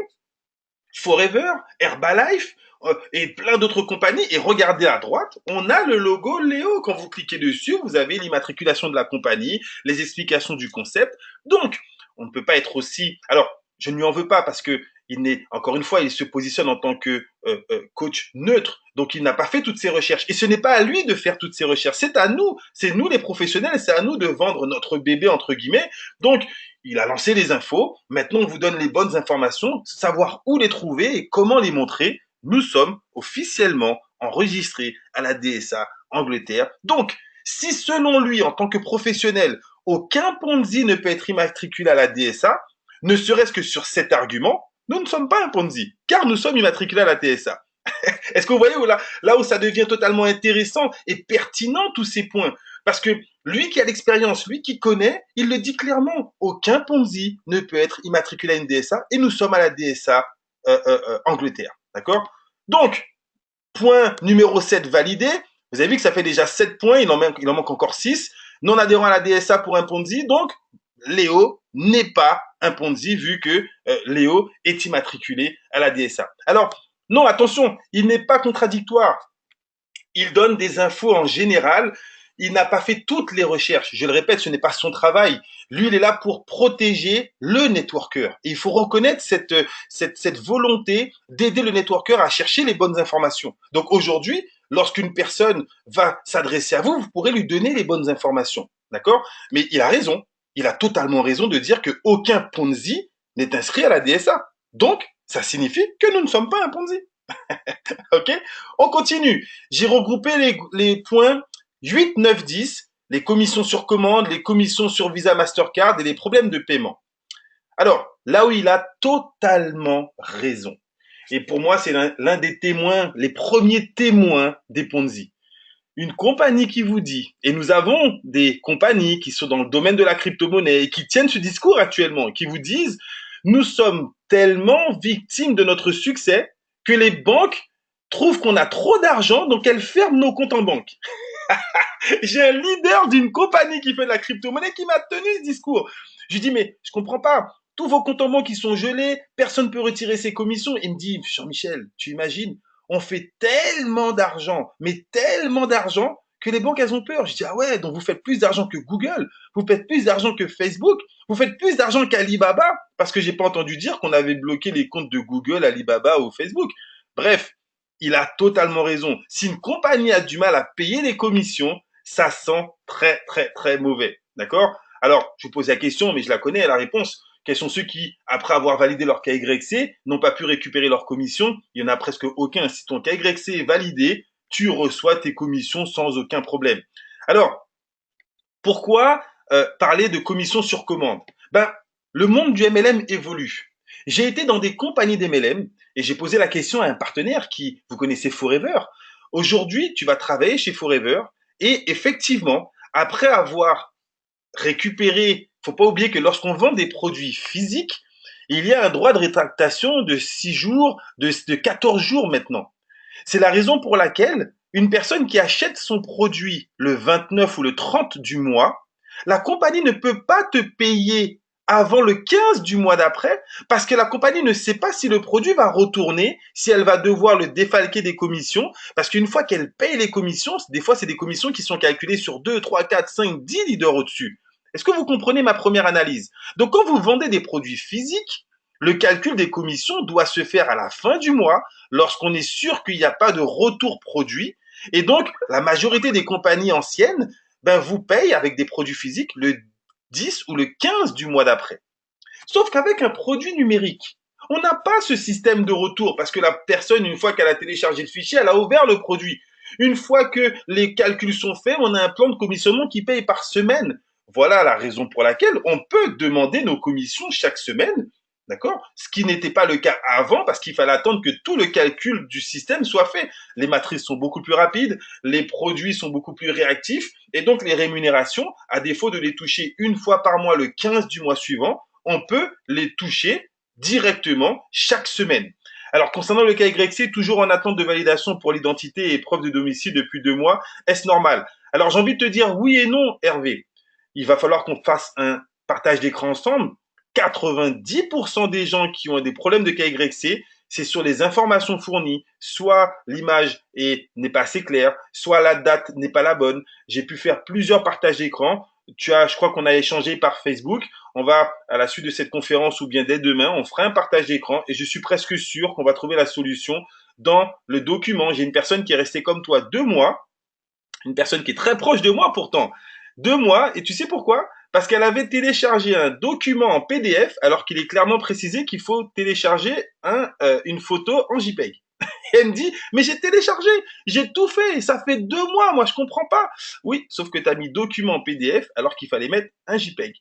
Forever, Herbalife et plein d'autres compagnies. Et regardez à droite, on a le logo Léo. Quand vous cliquez dessus, vous avez l'immatriculation de la compagnie, les explications du concept. Donc, on ne peut pas être aussi... Alors, je ne lui en veux pas parce que il n'est, encore une fois, il se positionne en tant que coach neutre. Donc, il n'a pas fait toutes ces recherches. Et ce n'est pas à lui de faire toutes ces recherches. C'est à nous. C'est nous les professionnels. C'est à nous de vendre notre bébé, entre guillemets. Donc, il a lancé les infos. Maintenant, on vous donne les bonnes informations, savoir où les trouver et comment les montrer. Nous sommes officiellement enregistrés à la DSA Angleterre. Donc, si selon lui, en tant que professionnel, aucun Ponzi ne peut être immatriculé à la DSA, ne serait-ce que sur cet argument, nous ne sommes pas un Ponzi, car nous sommes immatriculés à la DSA. Est-ce que vous voyez là où ça devient totalement intéressant et pertinent tous ces points? Parce que lui qui a l'expérience, lui qui connaît, il le dit clairement. Aucun Ponzi ne peut être immatriculé à une DSA et nous sommes à la DSA Angleterre. D'accord? Donc, point numéro 7 validé. Vous avez vu que ça fait déjà 7 points, il en manque encore 6. Non adhérent à la DSA pour un Ponzi, donc Léo n'est pas un Ponzi vu que Léo est immatriculé à la DSA. Alors, non, attention, il n'est pas contradictoire. Il donne des infos en général. Il n'a pas fait toutes les recherches. Je le répète, ce n'est pas son travail. Lui, il est là pour protéger le networker. Et il faut reconnaître cette volonté d'aider le networker à chercher les bonnes informations. Donc aujourd'hui, lorsqu'une personne va s'adresser à vous, vous pourrez lui donner les bonnes informations. D'accord? Mais il a raison. Il a totalement raison de dire qu'aucun Ponzi n'est inscrit à la DSA. Donc, ça signifie que nous ne sommes pas un Ponzi. Ok? On continue. J'ai regroupé les points 8, 9, 10, les commissions sur commande, les commissions sur Visa Mastercard et les problèmes de paiement. Alors, là où il a totalement raison. Et pour moi, c'est l'un des témoins, les premiers témoins des Ponzi. Une compagnie qui vous dit, et nous avons des compagnies qui sont dans le domaine de la crypto-monnaie et qui tiennent ce discours actuellement, qui vous disent, nous sommes tellement victimes de notre succès que les banques trouvent qu'on a trop d'argent, donc elles ferment nos comptes en banque. J'ai un leader d'une compagnie qui fait de la crypto-monnaie qui m'a tenu ce discours. Je lui dis, mais je comprends pas. Tous vos comptes en banque qui sont gelés, personne ne peut retirer ses commissions. Il me dit, Jean-Michel, tu imagines, on fait tellement d'argent, mais tellement d'argent que les banques, elles ont peur. Je dis, ah ouais, donc vous faites plus d'argent que Google, vous faites plus d'argent que Facebook, vous faites plus d'argent qu'Alibaba, parce que j'ai pas entendu dire qu'on avait bloqué les comptes de Google, Alibaba ou Facebook. Bref, il a totalement raison. Si une compagnie a du mal à payer les commissions, ça sent très, très, très mauvais. D'accord? Alors, je vous pose la question, mais je la connais, la réponse. Quels sont ceux qui, après avoir validé leur KYC, n'ont pas pu récupérer leur commission? Il y en a presque aucun. Si ton KYC est validé, tu reçois tes commissions sans aucun problème. Alors, pourquoi parler de commission sur commande? Ben, le monde du MLM évolue. J'ai été dans des compagnies d'MLM et j'ai posé la question à un partenaire qui, vous connaissez Forever. Aujourd'hui, tu vas travailler chez Forever et effectivement, après avoir récupéré, faut pas oublier que lorsqu'on vend des produits physiques, il y a un droit de rétractation de 6 jours, de 14 jours maintenant. C'est la raison pour laquelle une personne qui achète son produit le 29 ou le 30 du mois, la compagnie ne peut pas te payer avant le 15 du mois d'après parce que la compagnie ne sait pas si le produit va retourner, si elle va devoir le défalquer des commissions parce qu'une fois qu'elle paye les commissions, des fois c'est des commissions qui sont calculées sur 2, 3, 4, 5, 10 leaders au-dessus. Est-ce que vous comprenez ma première analyse? Donc quand vous vendez des produits physiques, le calcul des commissions doit se faire à la fin du mois lorsqu'on est sûr qu'il n'y a pas de retour produit Et donc, la majorité des compagnies anciennes, ben, vous payent avec des produits physiques le 10 ou le 15 du mois d'après. Sauf qu'avec un produit numérique, on n'a pas ce système de retour parce que la personne, une fois qu'elle a téléchargé le fichier, elle a ouvert le produit. Une fois que les calculs sont faits, on a un plan de commissionnement qui paye par semaine. Voilà la raison pour laquelle on peut demander nos commissions chaque semaine. D'accord? Ce qui n'était pas le cas avant parce qu'il fallait attendre que tout le calcul du système soit fait. Les matrices sont beaucoup plus rapides, les produits sont beaucoup plus réactifs et donc les rémunérations, à défaut de les toucher une fois par mois le 15 du mois suivant, on peut les toucher directement chaque semaine. Alors, concernant le cas YC, toujours en attente de validation pour l'identité et preuve de domicile depuis 2 mois, est-ce normal? Alors, j'ai envie de te dire oui et non, Hervé. Il va falloir qu'on fasse un partage d'écran ensemble. 90% des gens qui ont des problèmes de KYC, c'est sur les informations fournies. Soit l'image n'est pas assez claire, soit la date n'est pas la bonne. J'ai pu faire plusieurs partages d'écran. Je crois qu'on a échangé par Facebook. On va, à la suite de cette conférence ou bien dès demain, on fera un partage d'écran et je suis presque sûr qu'on va trouver la solution dans le document. J'ai une personne qui est restée comme toi 2 mois, une personne qui est très proche de moi pourtant, 2 mois, et tu sais pourquoi? Parce qu'elle avait téléchargé un document en PDF alors qu'il est clairement précisé qu'il faut télécharger une photo en JPEG. Et elle me dit, mais j'ai téléchargé, j'ai tout fait, ça fait 2 mois, moi je comprends pas. Oui, sauf que tu as mis document en PDF alors qu'il fallait mettre un JPEG.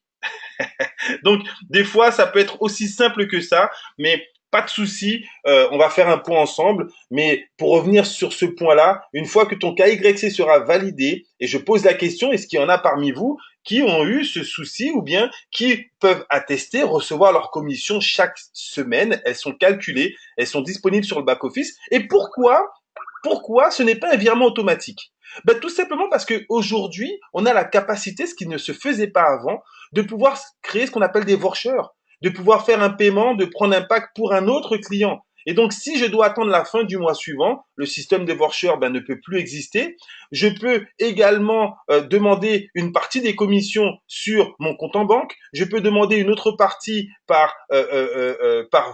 Donc, des fois, ça peut être aussi simple que ça, mais pas de souci, on va faire un point ensemble. Mais pour revenir sur ce point-là, une fois que ton KYC sera validé, et je pose la question, est-ce qu'il y en a parmi vous qui ont eu ce souci ou bien qui peuvent attester, recevoir leur commission chaque semaine? Elles sont calculées, elles sont disponibles sur le back-office. Et pourquoi ce n'est pas un virement automatique? Ben, tout simplement parce qu'aujourd'hui, on a la capacité, ce qui ne se faisait pas avant, de pouvoir créer ce qu'on appelle des vouchers, de pouvoir faire un paiement, de prendre un pack pour un autre client. Et donc, si je dois attendre la fin du mois suivant, le système de voucher ne peut plus exister. Je peux également demander une partie des commissions sur mon compte en banque. Je peux demander une autre partie par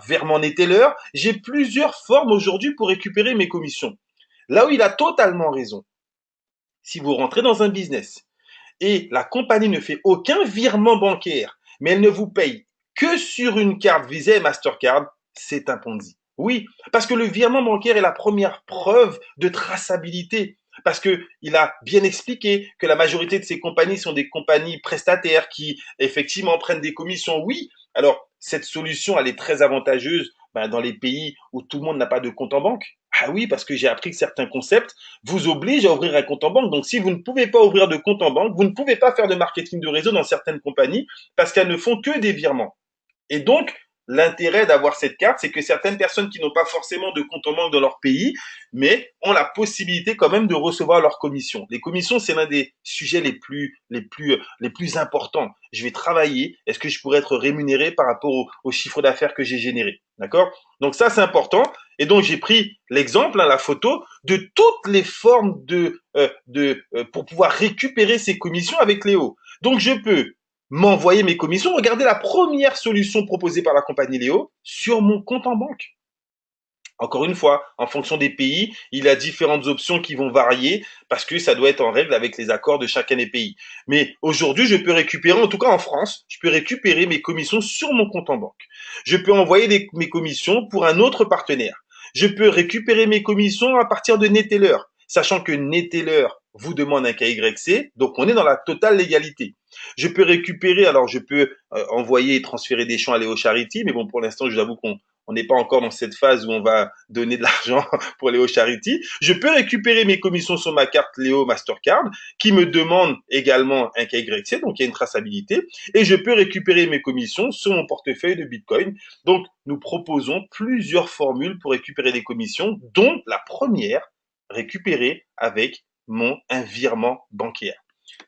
virement Neteller. J'ai plusieurs formes aujourd'hui pour récupérer mes commissions. Là où il a totalement raison, si vous rentrez dans un business et la compagnie ne fait aucun virement bancaire, mais elle ne vous paye que sur une carte Visa et Mastercard, c'est un Ponzi. Oui, parce que le virement bancaire est la première preuve de traçabilité. Parce que il a bien expliqué que la majorité de ces compagnies sont des compagnies prestataires qui effectivement prennent des commissions. Oui, alors cette solution elle est très avantageuse dans les pays où tout le monde n'a pas de compte en banque. Ah oui, parce que j'ai appris que certains concepts vous obligent à ouvrir un compte en banque. Donc, si vous ne pouvez pas ouvrir de compte en banque, vous ne pouvez pas faire de marketing de réseau dans certaines compagnies parce qu'elles ne font que des virements. Et donc, l'intérêt d'avoir cette carte, c'est que certaines personnes qui n'ont pas forcément de compte en banque dans leur pays, mais ont la possibilité quand même de recevoir leurs commissions. Les commissions, c'est l'un des sujets les plus importants. Je vais travailler. Est-ce que je pourrais être rémunéré par rapport au chiffre d'affaires que j'ai généré? D'accord? Donc ça, c'est important. Et donc, j'ai pris l'exemple, la photo, de toutes les formes pour pouvoir récupérer ces commissions avec Léo. Donc, je peux m'envoyer mes commissions. Regardez la première solution proposée par la compagnie Léo sur mon compte en banque. Encore une fois, en fonction des pays, il y a différentes options qui vont varier parce que ça doit être en règle avec les accords de chacun des pays. Mais aujourd'hui, je peux récupérer, en tout cas en France, je peux récupérer mes commissions sur mon compte en banque. Je peux envoyer mes commissions pour un autre partenaire. Je peux récupérer mes commissions à partir de Neteller, sachant que Neteller vous demande un KYC, donc on est dans la totale légalité. Je peux récupérer, alors je peux envoyer et transférer des champs à Léo Charity, mais bon, pour l'instant, je vous avoue qu'on n'est pas encore dans cette phase où on va donner de l'argent pour Léo Charity. Je peux récupérer mes commissions sur ma carte Léo Mastercard, qui me demande également un KYC, donc il y a une traçabilité, et je peux récupérer mes commissions sur mon portefeuille de Bitcoin. Donc, nous proposons plusieurs formules pour récupérer des commissions, dont la première, récupérer avec un virement bancaire.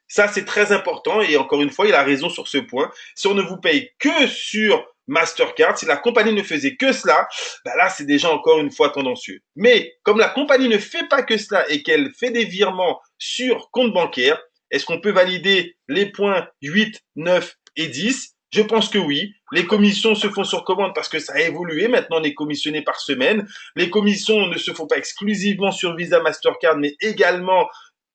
Ça, c'est très important et encore une fois, il a raison sur ce point. Si on ne vous paye que sur Mastercard, si la compagnie ne faisait que cela, là, c'est déjà encore une fois tendancieux. Mais comme la compagnie ne fait pas que cela et qu'elle fait des virements sur compte bancaire, est-ce qu'on peut valider les points 8, 9 et 10? Je pense que oui. Les commissions se font sur commande parce que ça a évolué. Maintenant, on est commissionné par semaine. Les commissions ne se font pas exclusivement sur Visa, Mastercard, mais également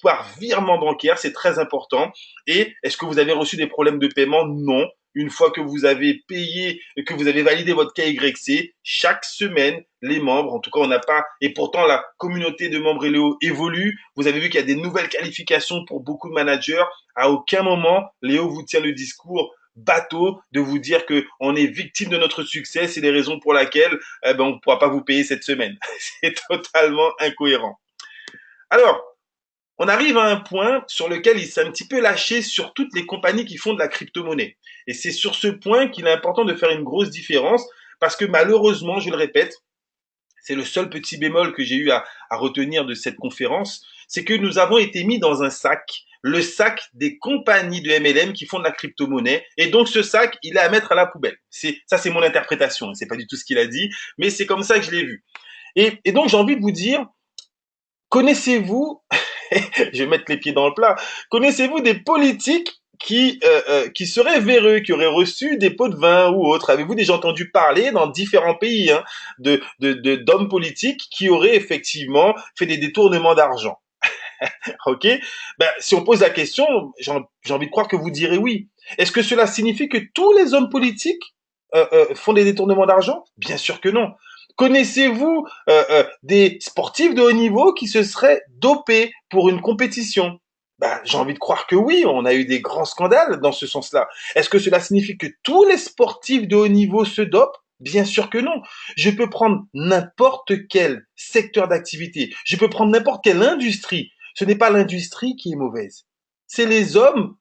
par virement bancaire. C'est très important. Et est-ce que vous avez reçu des problèmes de paiement? Non. Une fois que vous avez payé, que vous avez validé votre KYC, chaque semaine, les membres, en tout cas, on n'a pas, et pourtant la communauté de membres Léo évolue. Vous avez vu qu'il y a des nouvelles qualifications pour beaucoup de managers. À aucun moment, Léo vous tient le discours bateau de vous dire que on est victime de notre succès, c'est les raisons pour lesquelles on ne pourra pas vous payer cette semaine. C'est totalement incohérent. Alors, on arrive à un point sur lequel il s'est un petit peu lâché sur toutes les compagnies qui font de la crypto-monnaie. Et c'est sur ce point qu'il est important de faire une grosse différence parce que malheureusement, je le répète, c'est le seul petit bémol que j'ai eu à retenir de cette conférence, c'est que nous avons été mis dans un sac, le sac des compagnies de MLM qui font de la crypto-monnaie, et donc ce sac, il est à mettre à la poubelle. Ça, c'est mon interprétation, c'est pas du tout ce qu'il a dit, mais c'est comme ça que je l'ai vu. Et donc j'ai envie de vous dire, connaissez-vous, je vais mettre les pieds dans le plat, connaissez-vous des politiques qui seraient véreux, qui auraient reçu des pots de vin ou autre? Avez-vous déjà entendu parler dans différents pays d'hommes politiques qui auraient effectivement fait des détournements d'argent? Ok? Ben, si on pose la question, j'ai envie de croire que vous direz oui. Est-ce que cela signifie que tous les hommes politiques font des détournements d'argent? Bien sûr que non. Connaissez-vous des sportifs de haut niveau qui se seraient dopés pour une compétition? Ben, j'ai envie de croire que oui, on a eu des grands scandales dans ce sens-là. Est-ce que cela signifie que tous les sportifs de haut niveau se dopent? Bien sûr que non. Je peux prendre n'importe quel secteur d'activité, je peux prendre n'importe quelle industrie. Ce n'est pas l'industrie qui est mauvaise. C'est les hommes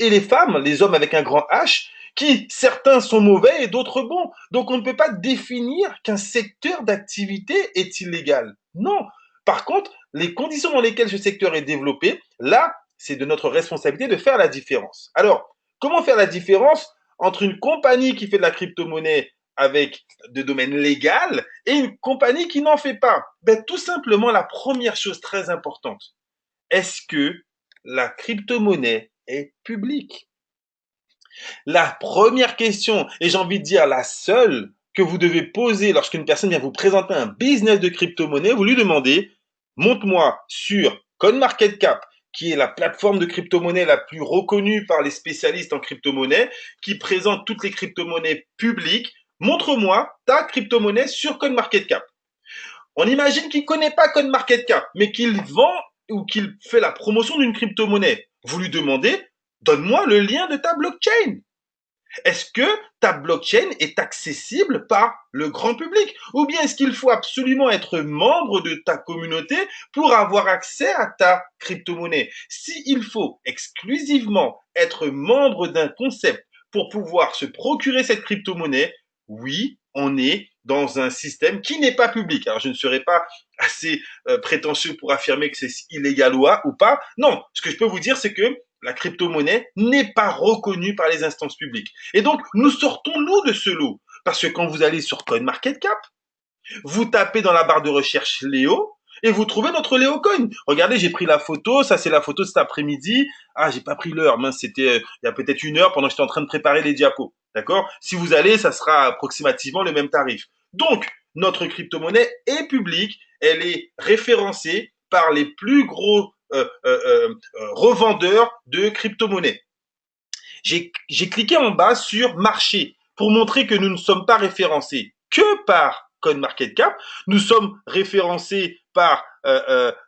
et les femmes, les hommes avec un grand H, qui certains sont mauvais et d'autres bons. Donc on ne peut pas définir qu'un secteur d'activité est illégal. Non. Par contre, les conditions dans lesquelles ce secteur est développé, là, c'est de notre responsabilité de faire la différence. Alors, comment faire la différence entre une compagnie qui fait de la crypto-monnaie avec de domaine légal et une compagnie qui n'en fait pas? Ben, tout simplement, la première chose très importante, est-ce que la crypto-monnaie est publique? La première question, et j'ai envie de dire la seule que vous devez poser lorsqu'une personne vient vous présenter un business de crypto-monnaie, vous lui demandez, montre-moi sur CoinMarketCap, qui est la plateforme de crypto-monnaie la plus reconnue par les spécialistes en crypto-monnaie, qui présente toutes les crypto-monnaies publiques, montre-moi ta crypto-monnaie sur CoinMarketCap. On imagine qu'il ne connaît pas CoinMarketCap, mais qu'il vend ou qu'il fait la promotion d'une crypto-monnaie. Vous lui demandez, donne-moi le lien de ta blockchain. Est-ce que ta blockchain est accessible par le grand public? Ou bien est-ce qu'il faut absolument être membre de ta communauté pour avoir accès à ta crypto-monnaie? S'il faut exclusivement être membre d'un concept pour pouvoir se procurer cette crypto-monnaie, oui, on est dans un système qui n'est pas public. Alors, je ne serai pas assez prétentieux pour affirmer que c'est illégal ou pas. Non, ce que je peux vous dire, c'est que la crypto-monnaie n'est pas reconnue par les instances publiques. Et donc, nous sortons-nous de ce lot. Parce que quand vous allez sur CoinMarketCap, vous tapez dans la barre de recherche Léo et vous trouvez notre Léo Coin. Regardez, j'ai pris la photo, ça c'est la photo de cet après-midi. Ah, j'ai pas pris l'heure, mince, c'était il y a peut-être une heure pendant que j'étais en train de préparer les diapos. D'accord? Si vous allez, ça sera approximativement le même tarif. Donc, notre crypto-monnaie est publique, elle est référencée par les plus gros revendeurs de crypto-monnaie. J'ai cliqué en bas sur marché pour montrer que nous ne sommes pas référencés que par CoinMarketCap. Nous sommes référencés par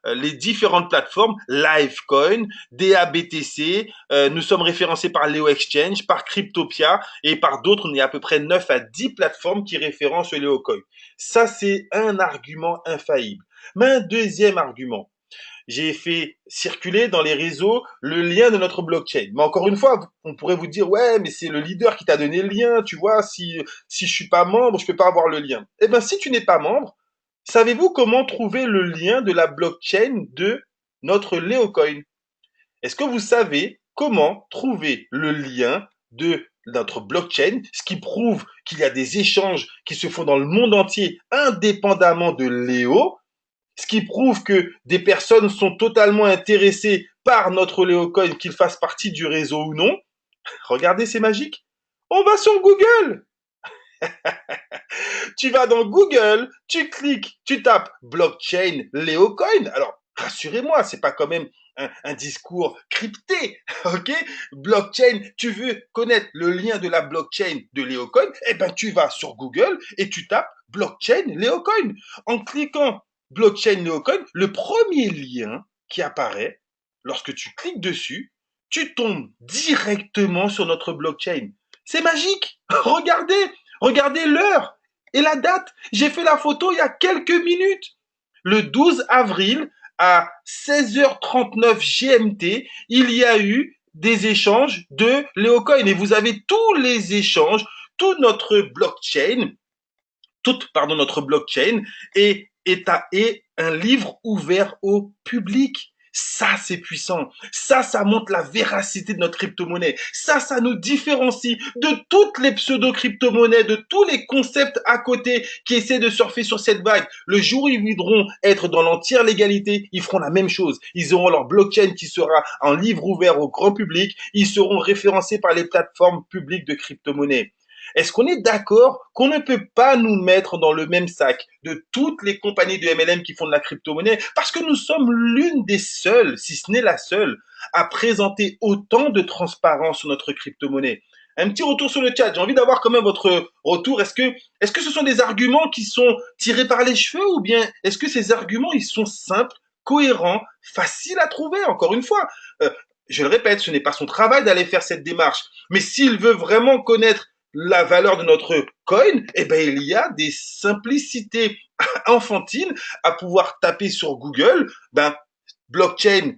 les différentes plateformes, Livecoin, DABTC, nous sommes référencés par Leo Exchange, par Cryptopia et par d'autres. On est à peu près 9 à 10 plateformes qui référencent LeoCoin. Ça, c'est un argument infaillible. Mais un deuxième argument, j'ai fait circuler dans les réseaux le lien de notre blockchain. Mais encore une fois, on pourrait vous dire, ouais, mais c'est le leader qui t'a donné le lien, tu vois, si je suis pas membre, je peux pas avoir le lien. Eh ben, si tu n'es pas membre, savez-vous comment trouver le lien de la blockchain de notre Leocoin? Est-ce que vous savez comment trouver le lien de notre blockchain, ce qui prouve qu'il y a des échanges qui se font dans le monde entier indépendamment de Léo, ce qui prouve que des personnes sont totalement intéressées par notre Léocoin, qu'il fasse partie du réseau ou non? Regardez, c'est magique. On va sur Google. Tu vas dans Google, tu cliques, tu tapes blockchain Leocoin. Alors, rassurez-moi, c'est pas quand même un discours crypté, ok? Blockchain, tu veux connaître le lien de la blockchain de Leocoin, eh ben tu vas sur Google et tu tapes blockchain Leocoin. En cliquant blockchain Leocoin, le premier lien qui apparaît, lorsque tu cliques dessus, tu tombes directement sur notre blockchain. C'est magique. Regardez l'heure et la date. J'ai fait la photo il y a quelques minutes. Le 12 avril à 16h39 GMT, il y a eu des échanges de Leocoin et vous avez tous les échanges, tout notre blockchain, notre blockchain est un livre ouvert au public. Ça, c'est puissant. Ça montre la véracité de notre crypto-monnaie. Ça nous différencie de toutes les pseudo-crypto-monnaies, de tous les concepts à côté qui essaient de surfer sur cette vague. Le jour où ils voudront être dans l'entière légalité, ils feront la même chose. Ils auront leur blockchain qui sera un livre ouvert au grand public. Ils seront référencés par les plateformes publiques de crypto-monnaies. Est-ce qu'on est d'accord qu'on ne peut pas nous mettre dans le même sac de toutes les compagnies de MLM qui font de la crypto-monnaie parce que nous sommes l'une des seules, si ce n'est la seule, à présenter autant de transparence sur notre crypto-monnaie? Un petit retour sur le chat. J'ai envie d'avoir quand même votre retour. Est-ce que ce sont des arguments qui sont tirés par les cheveux ou bien est-ce que ces arguments, ils sont simples, cohérents, faciles à trouver? Encore une fois, je le répète, ce n'est pas son travail d'aller faire cette démarche. Mais s'il veut vraiment connaître la valeur de notre coin, eh ben, il y a des simplicités enfantines à pouvoir taper sur Google, ben, blockchain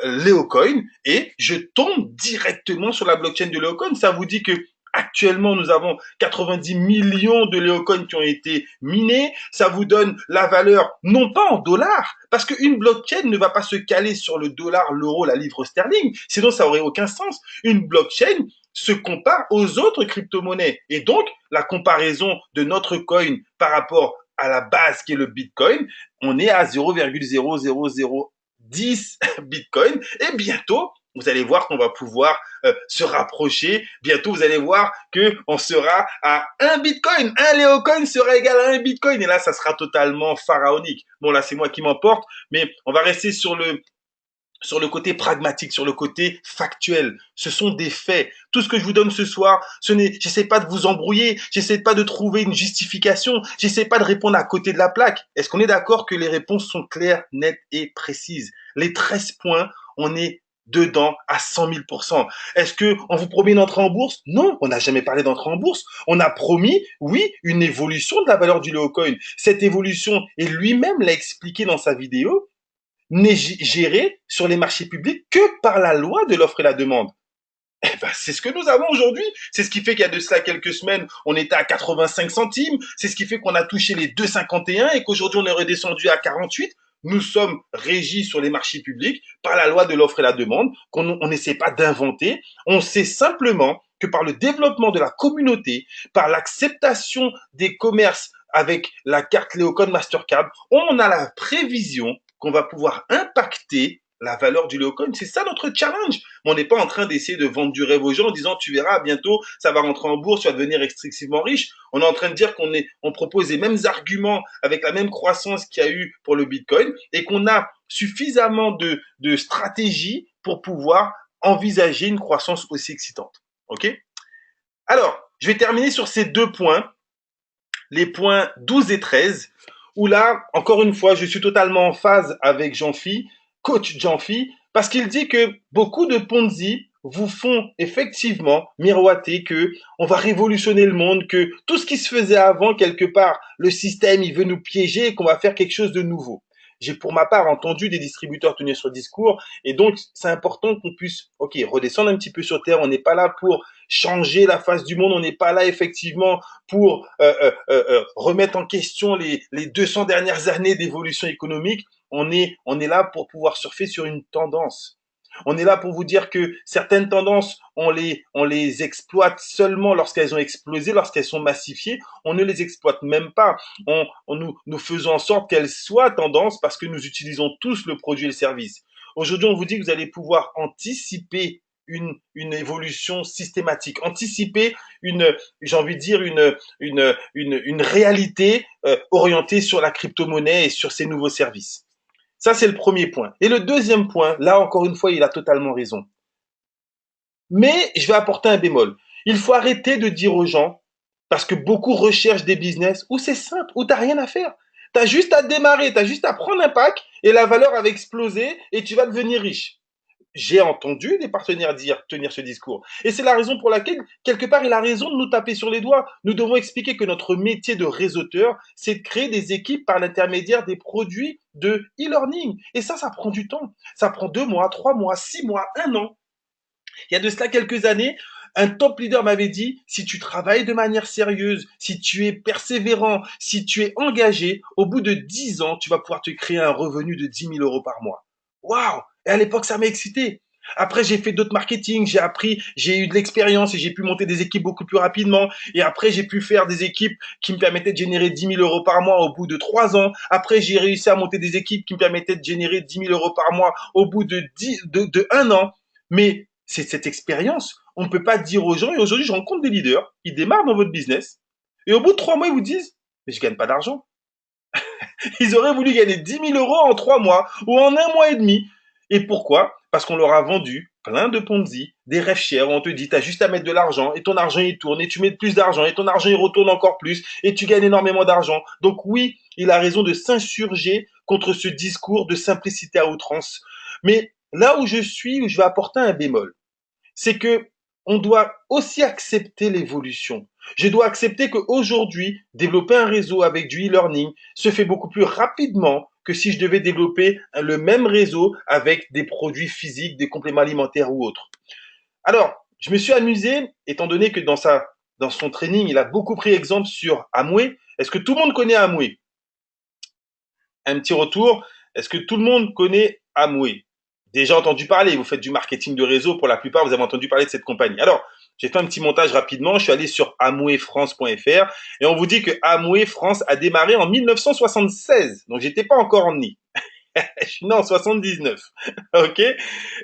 Leocoin, et je tombe directement sur la blockchain de Leocoin. Ça vous dit que actuellement, nous avons 90 millions de Leocoin qui ont été minés. Ça vous donne la valeur, non pas en dollars, parce qu'une blockchain ne va pas se caler sur le dollar, l'euro, la livre sterling. Sinon, ça aurait aucun sens. Une blockchain se compare aux autres crypto-monnaies. Et donc, la comparaison de notre coin par rapport à la base qui est le Bitcoin, on est à 0,00010 Bitcoin. Et bientôt, vous allez voir qu'on va pouvoir se rapprocher. Bientôt, vous allez voir qu'on sera à un Bitcoin. Un Leocoin sera égal à un Bitcoin. Et là, ça sera totalement pharaonique. Bon, là, c'est moi qui m'emporte, mais on va rester sur le côté pragmatique, sur le côté factuel. Ce sont des faits. Tout ce que je vous donne ce soir, j'essaie pas de vous embrouiller, j'essaie pas de trouver une justification, j'essaie pas de répondre à côté de la plaque. Est-ce qu'on est d'accord que les réponses sont claires, nettes et précises? Les 13 points, on est dedans à 100 000%. Est-ce que on vous promet une entrée en bourse? Non, on n'a jamais parlé d'entrée en bourse. On a promis, oui, une évolution de la valeur du Leocoin. Cette évolution, et lui-même l'a expliqué dans sa vidéo, n'est géré sur les marchés publics que par la loi de l'offre et la demande. Eh ben, c'est ce que nous avons aujourd'hui. C'est ce qui fait qu'il y a de cela quelques semaines, on était à 85 centimes. C'est ce qui fait qu'on a touché les 2,51 et qu'aujourd'hui on est redescendu à 48. Nous sommes régis sur les marchés publics par la loi de l'offre et la demande, qu'on n'essaie pas d'inventer. On sait simplement que par le développement de la communauté, par l'acceptation des commerces avec la carte Leocoin Mastercard, on a la prévision qu'on va pouvoir impacter la valeur du Leocoin. C'est ça notre challenge. On n'est pas en train d'essayer de vendre du rêve aux gens en disant tu verras bientôt ça va rentrer en bourse, tu vas devenir excessivement riche. On est en train de dire on propose les mêmes arguments avec la même croissance qu'il y a eu pour le Bitcoin et qu'on a suffisamment de stratégies pour pouvoir envisager une croissance aussi excitante. Ok? Alors, je vais terminer sur ces deux points, les points 12 et 13, où là, encore une fois, je suis totalement en phase avec Jean-Phi, coach Jean-Phi, parce qu'il dit que beaucoup de Ponzi vous font effectivement miroiter que on va révolutionner le monde, que tout ce qui se faisait avant, quelque part, le système, il veut nous piéger et qu'on va faire quelque chose de nouveau. J'ai pour ma part entendu des distributeurs tenir ce discours et donc c'est important qu'on puisse, ok, redescendre un petit peu sur terre. On n'est pas là pour changer la face du monde, on n'est pas là effectivement pour remettre en question les 200 dernières années d'évolution économique. On est là pour pouvoir surfer sur une tendance. On est là pour vous dire que certaines tendances, on les exploite seulement lorsqu'elles ont explosé, lorsqu'elles sont massifiées. On ne les exploite même pas. Nous faisons en sorte qu'elles soient tendances parce que nous utilisons tous le produit et le service. Aujourd'hui, on vous dit que vous allez pouvoir anticiper une évolution systématique, anticiper j'ai envie de dire, une réalité orientée sur la crypto-monnaie et sur ses nouveaux services. Ça, c'est le premier point. Et le deuxième point, là, encore une fois, il a totalement raison. Mais je vais apporter un bémol. Il faut arrêter de dire aux gens, parce que beaucoup recherchent des business où c'est simple, où tu n'as rien à faire. Tu as juste à démarrer, tu as juste à prendre un pack et la valeur va exploser et tu vas devenir riche. J'ai entendu des partenaires tenir ce discours. Et c'est la raison pour laquelle, quelque part, il a raison de nous taper sur les doigts. Nous devons expliquer que notre métier de réseauteur, c'est de créer des équipes par l'intermédiaire des produits de e-learning. Et ça prend du temps. Ça prend 2 mois, 3 mois, 6 mois, 1 an. Il y a de cela quelques années, un top leader m'avait dit, si tu travailles de manière sérieuse, si tu es persévérant, si tu es engagé, au bout de 10 ans, tu vas pouvoir te créer un revenu de 10 000 euros par mois. Waouh! Et à l'époque, ça m'a excité. Après, j'ai fait d'autres marketing, j'ai appris, j'ai eu de l'expérience et j'ai pu monter des équipes beaucoup plus rapidement. Et après, j'ai pu faire des équipes qui me permettaient de générer 10 000 euros par mois au bout de 3 ans. Après, j'ai réussi à monter des équipes qui me permettaient de générer 10 000 euros par mois au bout de 1 an. Mais c'est cette expérience. On ne peut pas dire aux gens, et aujourd'hui, je rencontre des leaders, ils démarrent dans votre business, et au bout de 3 mois, ils vous disent, mais je gagne pas d'argent. Ils auraient voulu gagner 10 000 euros en 3 mois ou en 1 mois et demi. Et pourquoi? Parce qu'on leur a vendu plein de Ponzi, des rêves chers où on te dit, t'as juste à mettre de l'argent et ton argent il tourne et tu mets plus d'argent et ton argent il retourne encore plus et tu gagnes énormément d'argent. Donc oui, il a raison de s'insurger contre ce discours de simplicité à outrance. Mais là où je suis, où je vais apporter un bémol, c'est que on doit aussi accepter l'évolution. Je dois accepter qu'aujourd'hui, développer un réseau avec du e-learning se fait beaucoup plus rapidement que si je devais développer le même réseau avec des produits physiques, des compléments alimentaires ou autres. Alors, je me suis amusé, étant donné que dans son training, il a beaucoup pris exemple sur Amway. Est-ce que tout le monde connaît Amway? Un petit retour. Est-ce que tout le monde connaît Amway? Déjà entendu parler, vous faites du marketing de réseau, pour la plupart, vous avez entendu parler de cette compagnie. Alors, j'ai fait un petit montage rapidement, je suis allé sur amwayfrance.fr et on vous dit que Amway France a démarré en 1976, donc j'étais pas encore né. Je suis né en 79, ok?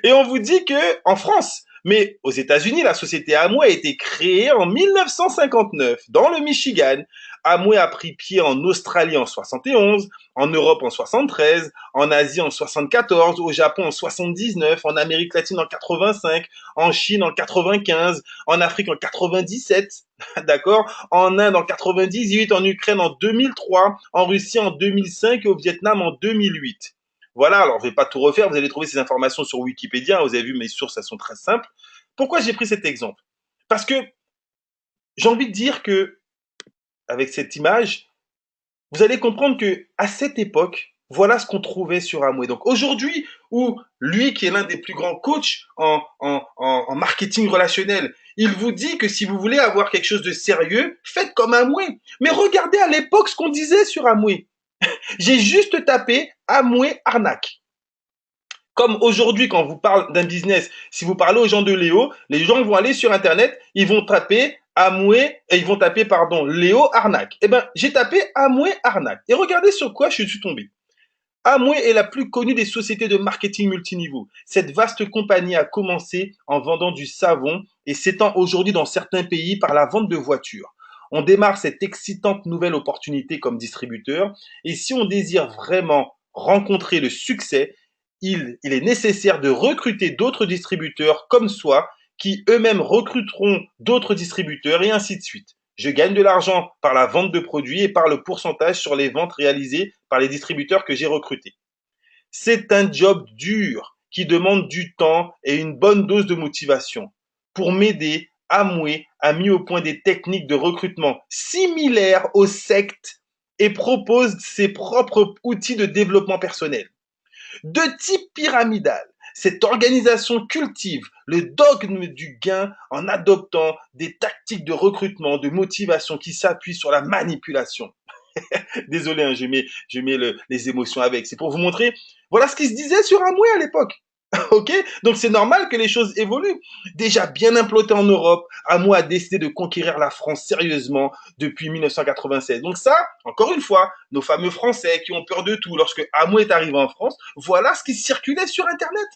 Et on vous dit que en France, mais aux États-Unis, la société Amway a été créée en 1959 dans le Michigan. Amway a pris pied en Australie en 71, en Europe en 73, en Asie en 74, au Japon en 79, en Amérique latine en 85, en Chine en 95, en Afrique en 97, d'accord, en Inde en 98, en Ukraine en 2003, en Russie en 2005 et au Vietnam en 2008. Voilà, alors je ne vais pas tout refaire, vous allez trouver ces informations sur Wikipédia, vous avez vu mes sources, elles sont très simples. Pourquoi j'ai pris cet exemple? Parce que j'ai envie de dire que, avec cette image, vous allez comprendre que à cette époque, voilà ce qu'on trouvait sur Amway. Donc aujourd'hui, où lui, qui est l'un des plus grands coachs en marketing relationnel, il vous dit que si vous voulez avoir quelque chose de sérieux, faites comme Amway. Mais regardez à l'époque ce qu'on disait sur Amway. J'ai juste tapé Amway arnaque. Comme aujourd'hui, quand vous parlez d'un business, si vous parlez aux gens de Léo, les gens vont aller sur Internet, ils vont taper Amway, et ils vont taper, pardon, Léo arnaque. Eh ben, j'ai tapé Amway arnaque. Et regardez sur quoi je suis tombé. Amway est la plus connue des sociétés de marketing multiniveau. Cette vaste compagnie a commencé en vendant du savon et s'étend aujourd'hui dans certains pays par la vente de voitures. On démarre cette excitante nouvelle opportunité comme distributeur et si on désire vraiment rencontrer le succès, il est nécessaire de recruter d'autres distributeurs comme soi qui eux-mêmes recruteront d'autres distributeurs et ainsi de suite. Je gagne de l'argent par la vente de produits et par le pourcentage sur les ventes réalisées par les distributeurs que j'ai recrutés. C'est un job dur qui demande du temps et une bonne dose de motivation. Pour m'aider, Amway a mis au point des techniques de recrutement similaires aux sectes et propose ses propres outils de développement personnel. De type pyramidal, cette organisation cultive le dogme du gain en adoptant des tactiques de recrutement, de motivation qui s'appuient sur la manipulation. Désolé, hein, je mets les émotions avec. C'est pour vous montrer, voilà ce qui se disait sur Amway à l'époque. Ok, donc c'est normal que les choses évoluent. Déjà bien implanté en Europe, Amway a décidé de conquérir la France sérieusement depuis 1996. Donc ça, encore une fois, nos fameux Français qui ont peur de tout lorsque Amway est arrivé en France, voilà ce qui circulait sur Internet.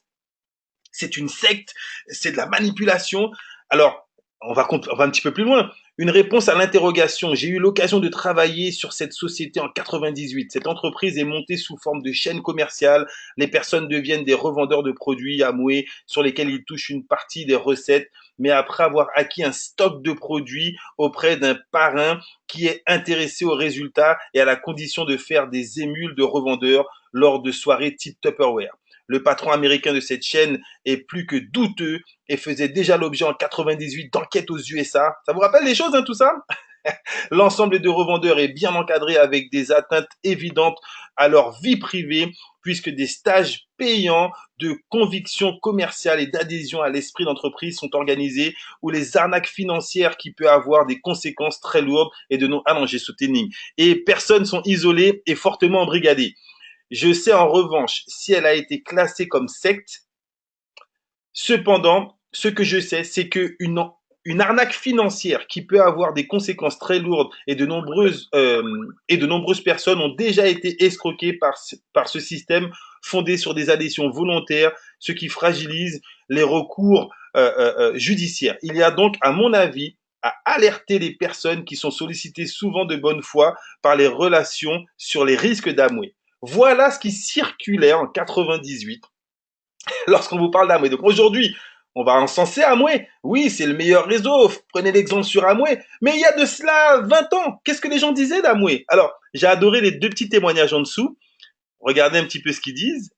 c'est une secte, c'est de la manipulation. Alors, on va un petit peu plus loin. Une réponse à l'interrogation. J'ai eu l'occasion de travailler sur cette société en 98. Cette entreprise est montée sous forme de chaîne commerciale. Les personnes deviennent des revendeurs de produits Amway sur lesquels ils touchent une partie des recettes, mais après avoir acquis un stock de produits auprès d'un parrain qui est intéressé aux résultats et à la condition de faire des émules de revendeurs lors de soirées type Tupperware. Le patron américain de cette chaîne est plus que douteux et faisait déjà l'objet en 98 d'enquêtes aux USA. Ça vous rappelle les choses, hein, tout ça? L'ensemble des revendeurs est bien encadré avec des atteintes évidentes à leur vie privée, puisque des stages payants de conviction commerciale et d'adhésion à l'esprit d'entreprise sont organisés, où les arnaques financières qui peuvent avoir des conséquences très lourdes et de non... Ah non, j'ai sauté une ligne. Et personnes sont isolées et fortement embrigadées. Je sais en revanche si elle a été classée comme secte. Cependant, ce que je sais, c'est une arnaque financière qui peut avoir des conséquences très lourdes et de nombreuses personnes ont déjà été escroquées par ce système fondé sur des adhésions volontaires, ce qui fragilise les recours judiciaires. Il y a donc, à mon avis, à alerter les personnes qui sont sollicitées souvent de bonne foi par les relations sur les risques d'Amway. Voilà ce qui circulait en 98 lorsqu'on vous parle d'Amway. Donc aujourd'hui, on va encenser Amway. Oui, c'est le meilleur réseau. Prenez l'exemple sur Amway. Mais il y a de cela 20 ans. Qu'est-ce que les gens disaient d'Amway? Alors, j'ai adoré les deux petits témoignages en dessous. Regardez un petit peu ce qu'ils disent.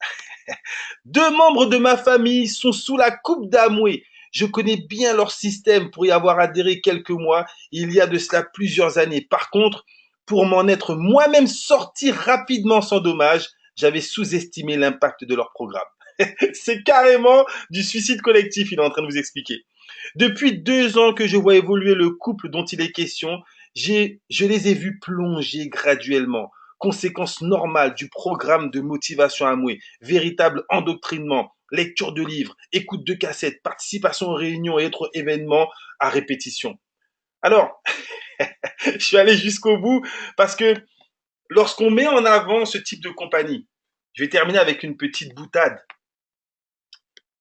Deux membres de ma famille sont sous la coupe d'Amway. Je connais bien leur système pour y avoir adhéré quelques mois. Il y a de cela plusieurs années. Par contre, pour m'en être moi-même sorti rapidement sans dommage, j'avais sous-estimé l'impact de leur programme. C'est carrément du suicide collectif, il est en train de vous expliquer. Depuis 2 ans que je vois évoluer le couple dont il est question, je les ai vus plonger graduellement. Conséquence normale du programme de motivation Amway, véritable endoctrinement, lecture de livres, écoute de cassettes, participation aux réunions et autres événements à répétition. Alors, je suis allé jusqu'au bout parce que lorsqu'on met en avant ce type de compagnie, je vais terminer avec une petite boutade.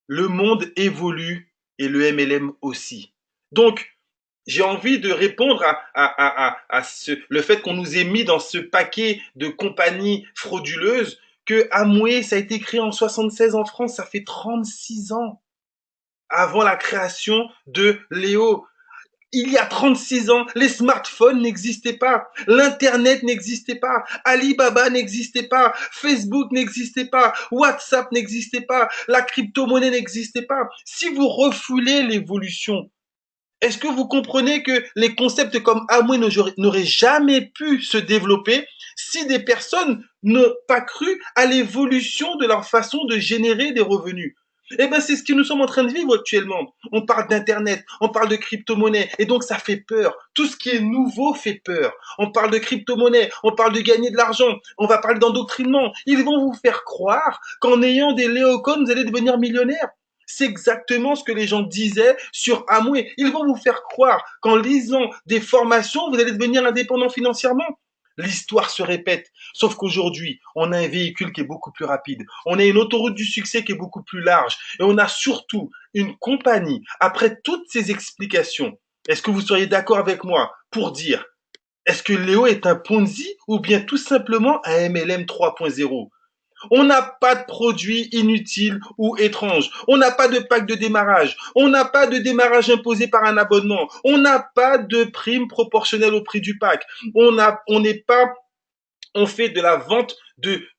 Le monde évolue et le MLM aussi. Donc, j'ai envie de répondre le fait qu'on nous ait mis dans ce paquet de compagnies frauduleuses que Amway, ça a été créé en 76 en France, ça fait 36 ans avant la création de Léo. Il y a 36 ans, les smartphones n'existaient pas, l'Internet n'existait pas, Alibaba n'existait pas, Facebook n'existait pas, WhatsApp n'existait pas, la crypto-monnaie n'existait pas. Si vous refoulez l'évolution, est-ce que vous comprenez que les concepts comme Amway n'auraient jamais pu se développer si des personnes n'ont pas cru à l'évolution de leur façon de générer des revenus? Eh bien, c'est ce que nous sommes en train de vivre actuellement. On parle d'Internet, on parle de crypto-monnaie, et donc ça fait peur. Tout ce qui est nouveau fait peur. On parle de crypto-monnaie, on parle de gagner de l'argent, on va parler d'endoctrinement. Ils vont vous faire croire qu'en ayant des léocons, vous allez devenir millionnaire. C'est exactement ce que les gens disaient sur Amway. Ils vont vous faire croire qu'en lisant des formations, vous allez devenir indépendant financièrement. L'histoire se répète, sauf qu'aujourd'hui, on a un véhicule qui est beaucoup plus rapide, on a une autoroute du succès qui est beaucoup plus large, et on a surtout une compagnie, après toutes ces explications, est-ce que vous seriez d'accord avec moi pour dire, est-ce que Léo est un Ponzi ou bien tout simplement un MLM 3.0? On n'a pas de produit inutile ou étrange. On n'a pas de pack de démarrage. On n'a pas de démarrage imposé par un abonnement. On n'a pas de prime proportionnelle au prix du pack. On n'est pas on fait de la vente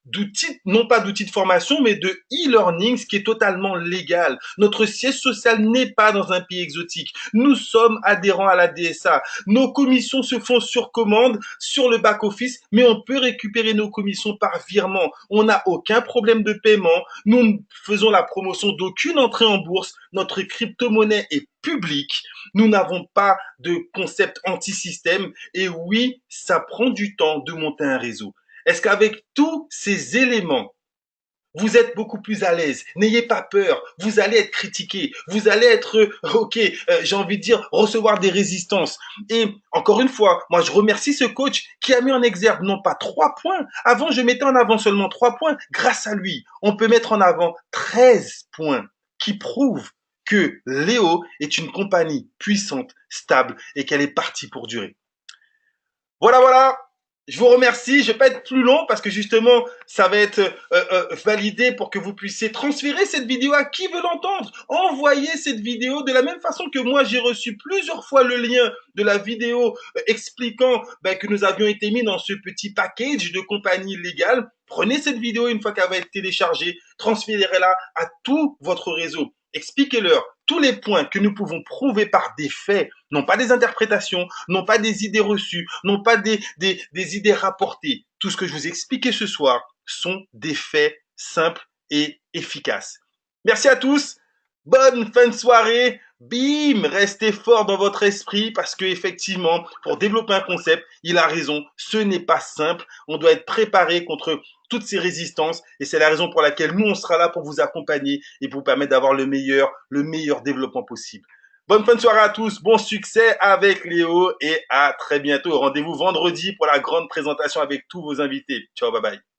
d'outils, non pas d'outils de formation, mais de e-learning, ce qui est totalement légal. Notre siège social n'est pas dans un pays exotique. Nous sommes adhérents à la DSA. Nos commissions se font sur commande, sur le back-office, mais on peut récupérer nos commissions par virement. On n'a aucun problème de paiement. Nous ne faisons la promotion d'aucune entrée en bourse. Notre crypto-monnaie est publique. Nous n'avons pas de concept anti-système. Et oui, ça prend du temps de monter un réseau. Est-ce qu'avec tous ces éléments, vous êtes beaucoup plus à l'aise? N'ayez pas peur. Vous allez être critiqué. Vous allez être, j'ai envie de dire, recevoir des résistances. Et encore une fois, moi, je remercie ce coach qui a mis en exergue non pas 3 points. Avant, je mettais en avant seulement 3 points. Grâce à lui, on peut mettre en avant 13 points qui prouvent que Léo est une compagnie puissante, stable et qu'elle est partie pour durer. Voilà, voilà. Je vous remercie. Je vais pas être plus long parce que justement, ça va être validé pour que vous puissiez transférer cette vidéo à qui veut l'entendre. Envoyez cette vidéo de la même façon que moi, j'ai reçu plusieurs fois le lien de la vidéo expliquant que nous avions été mis dans ce petit package de compagnie légale. Prenez cette vidéo une fois qu'elle va être téléchargée, transférez-la à tout votre réseau. Expliquez-leur tous les points que nous pouvons prouver par des faits, non pas des interprétations, non pas des idées reçues, non pas des idées rapportées. Tout ce que je vous ai expliqué ce soir sont des faits simples et efficaces. Merci à tous. Bonne fin de soirée. Bim, restez fort dans votre esprit parce que effectivement, pour développer un concept, il a raison, ce n'est pas simple. On doit être préparé contre toutes ces résistances et c'est la raison pour laquelle nous, on sera là pour vous accompagner et pour vous permettre d'avoir le meilleur développement possible. Bonne fin de soirée à tous, bon succès avec Léo et à très bientôt. Rendez-vous vendredi pour la grande présentation avec tous vos invités. Ciao, bye bye.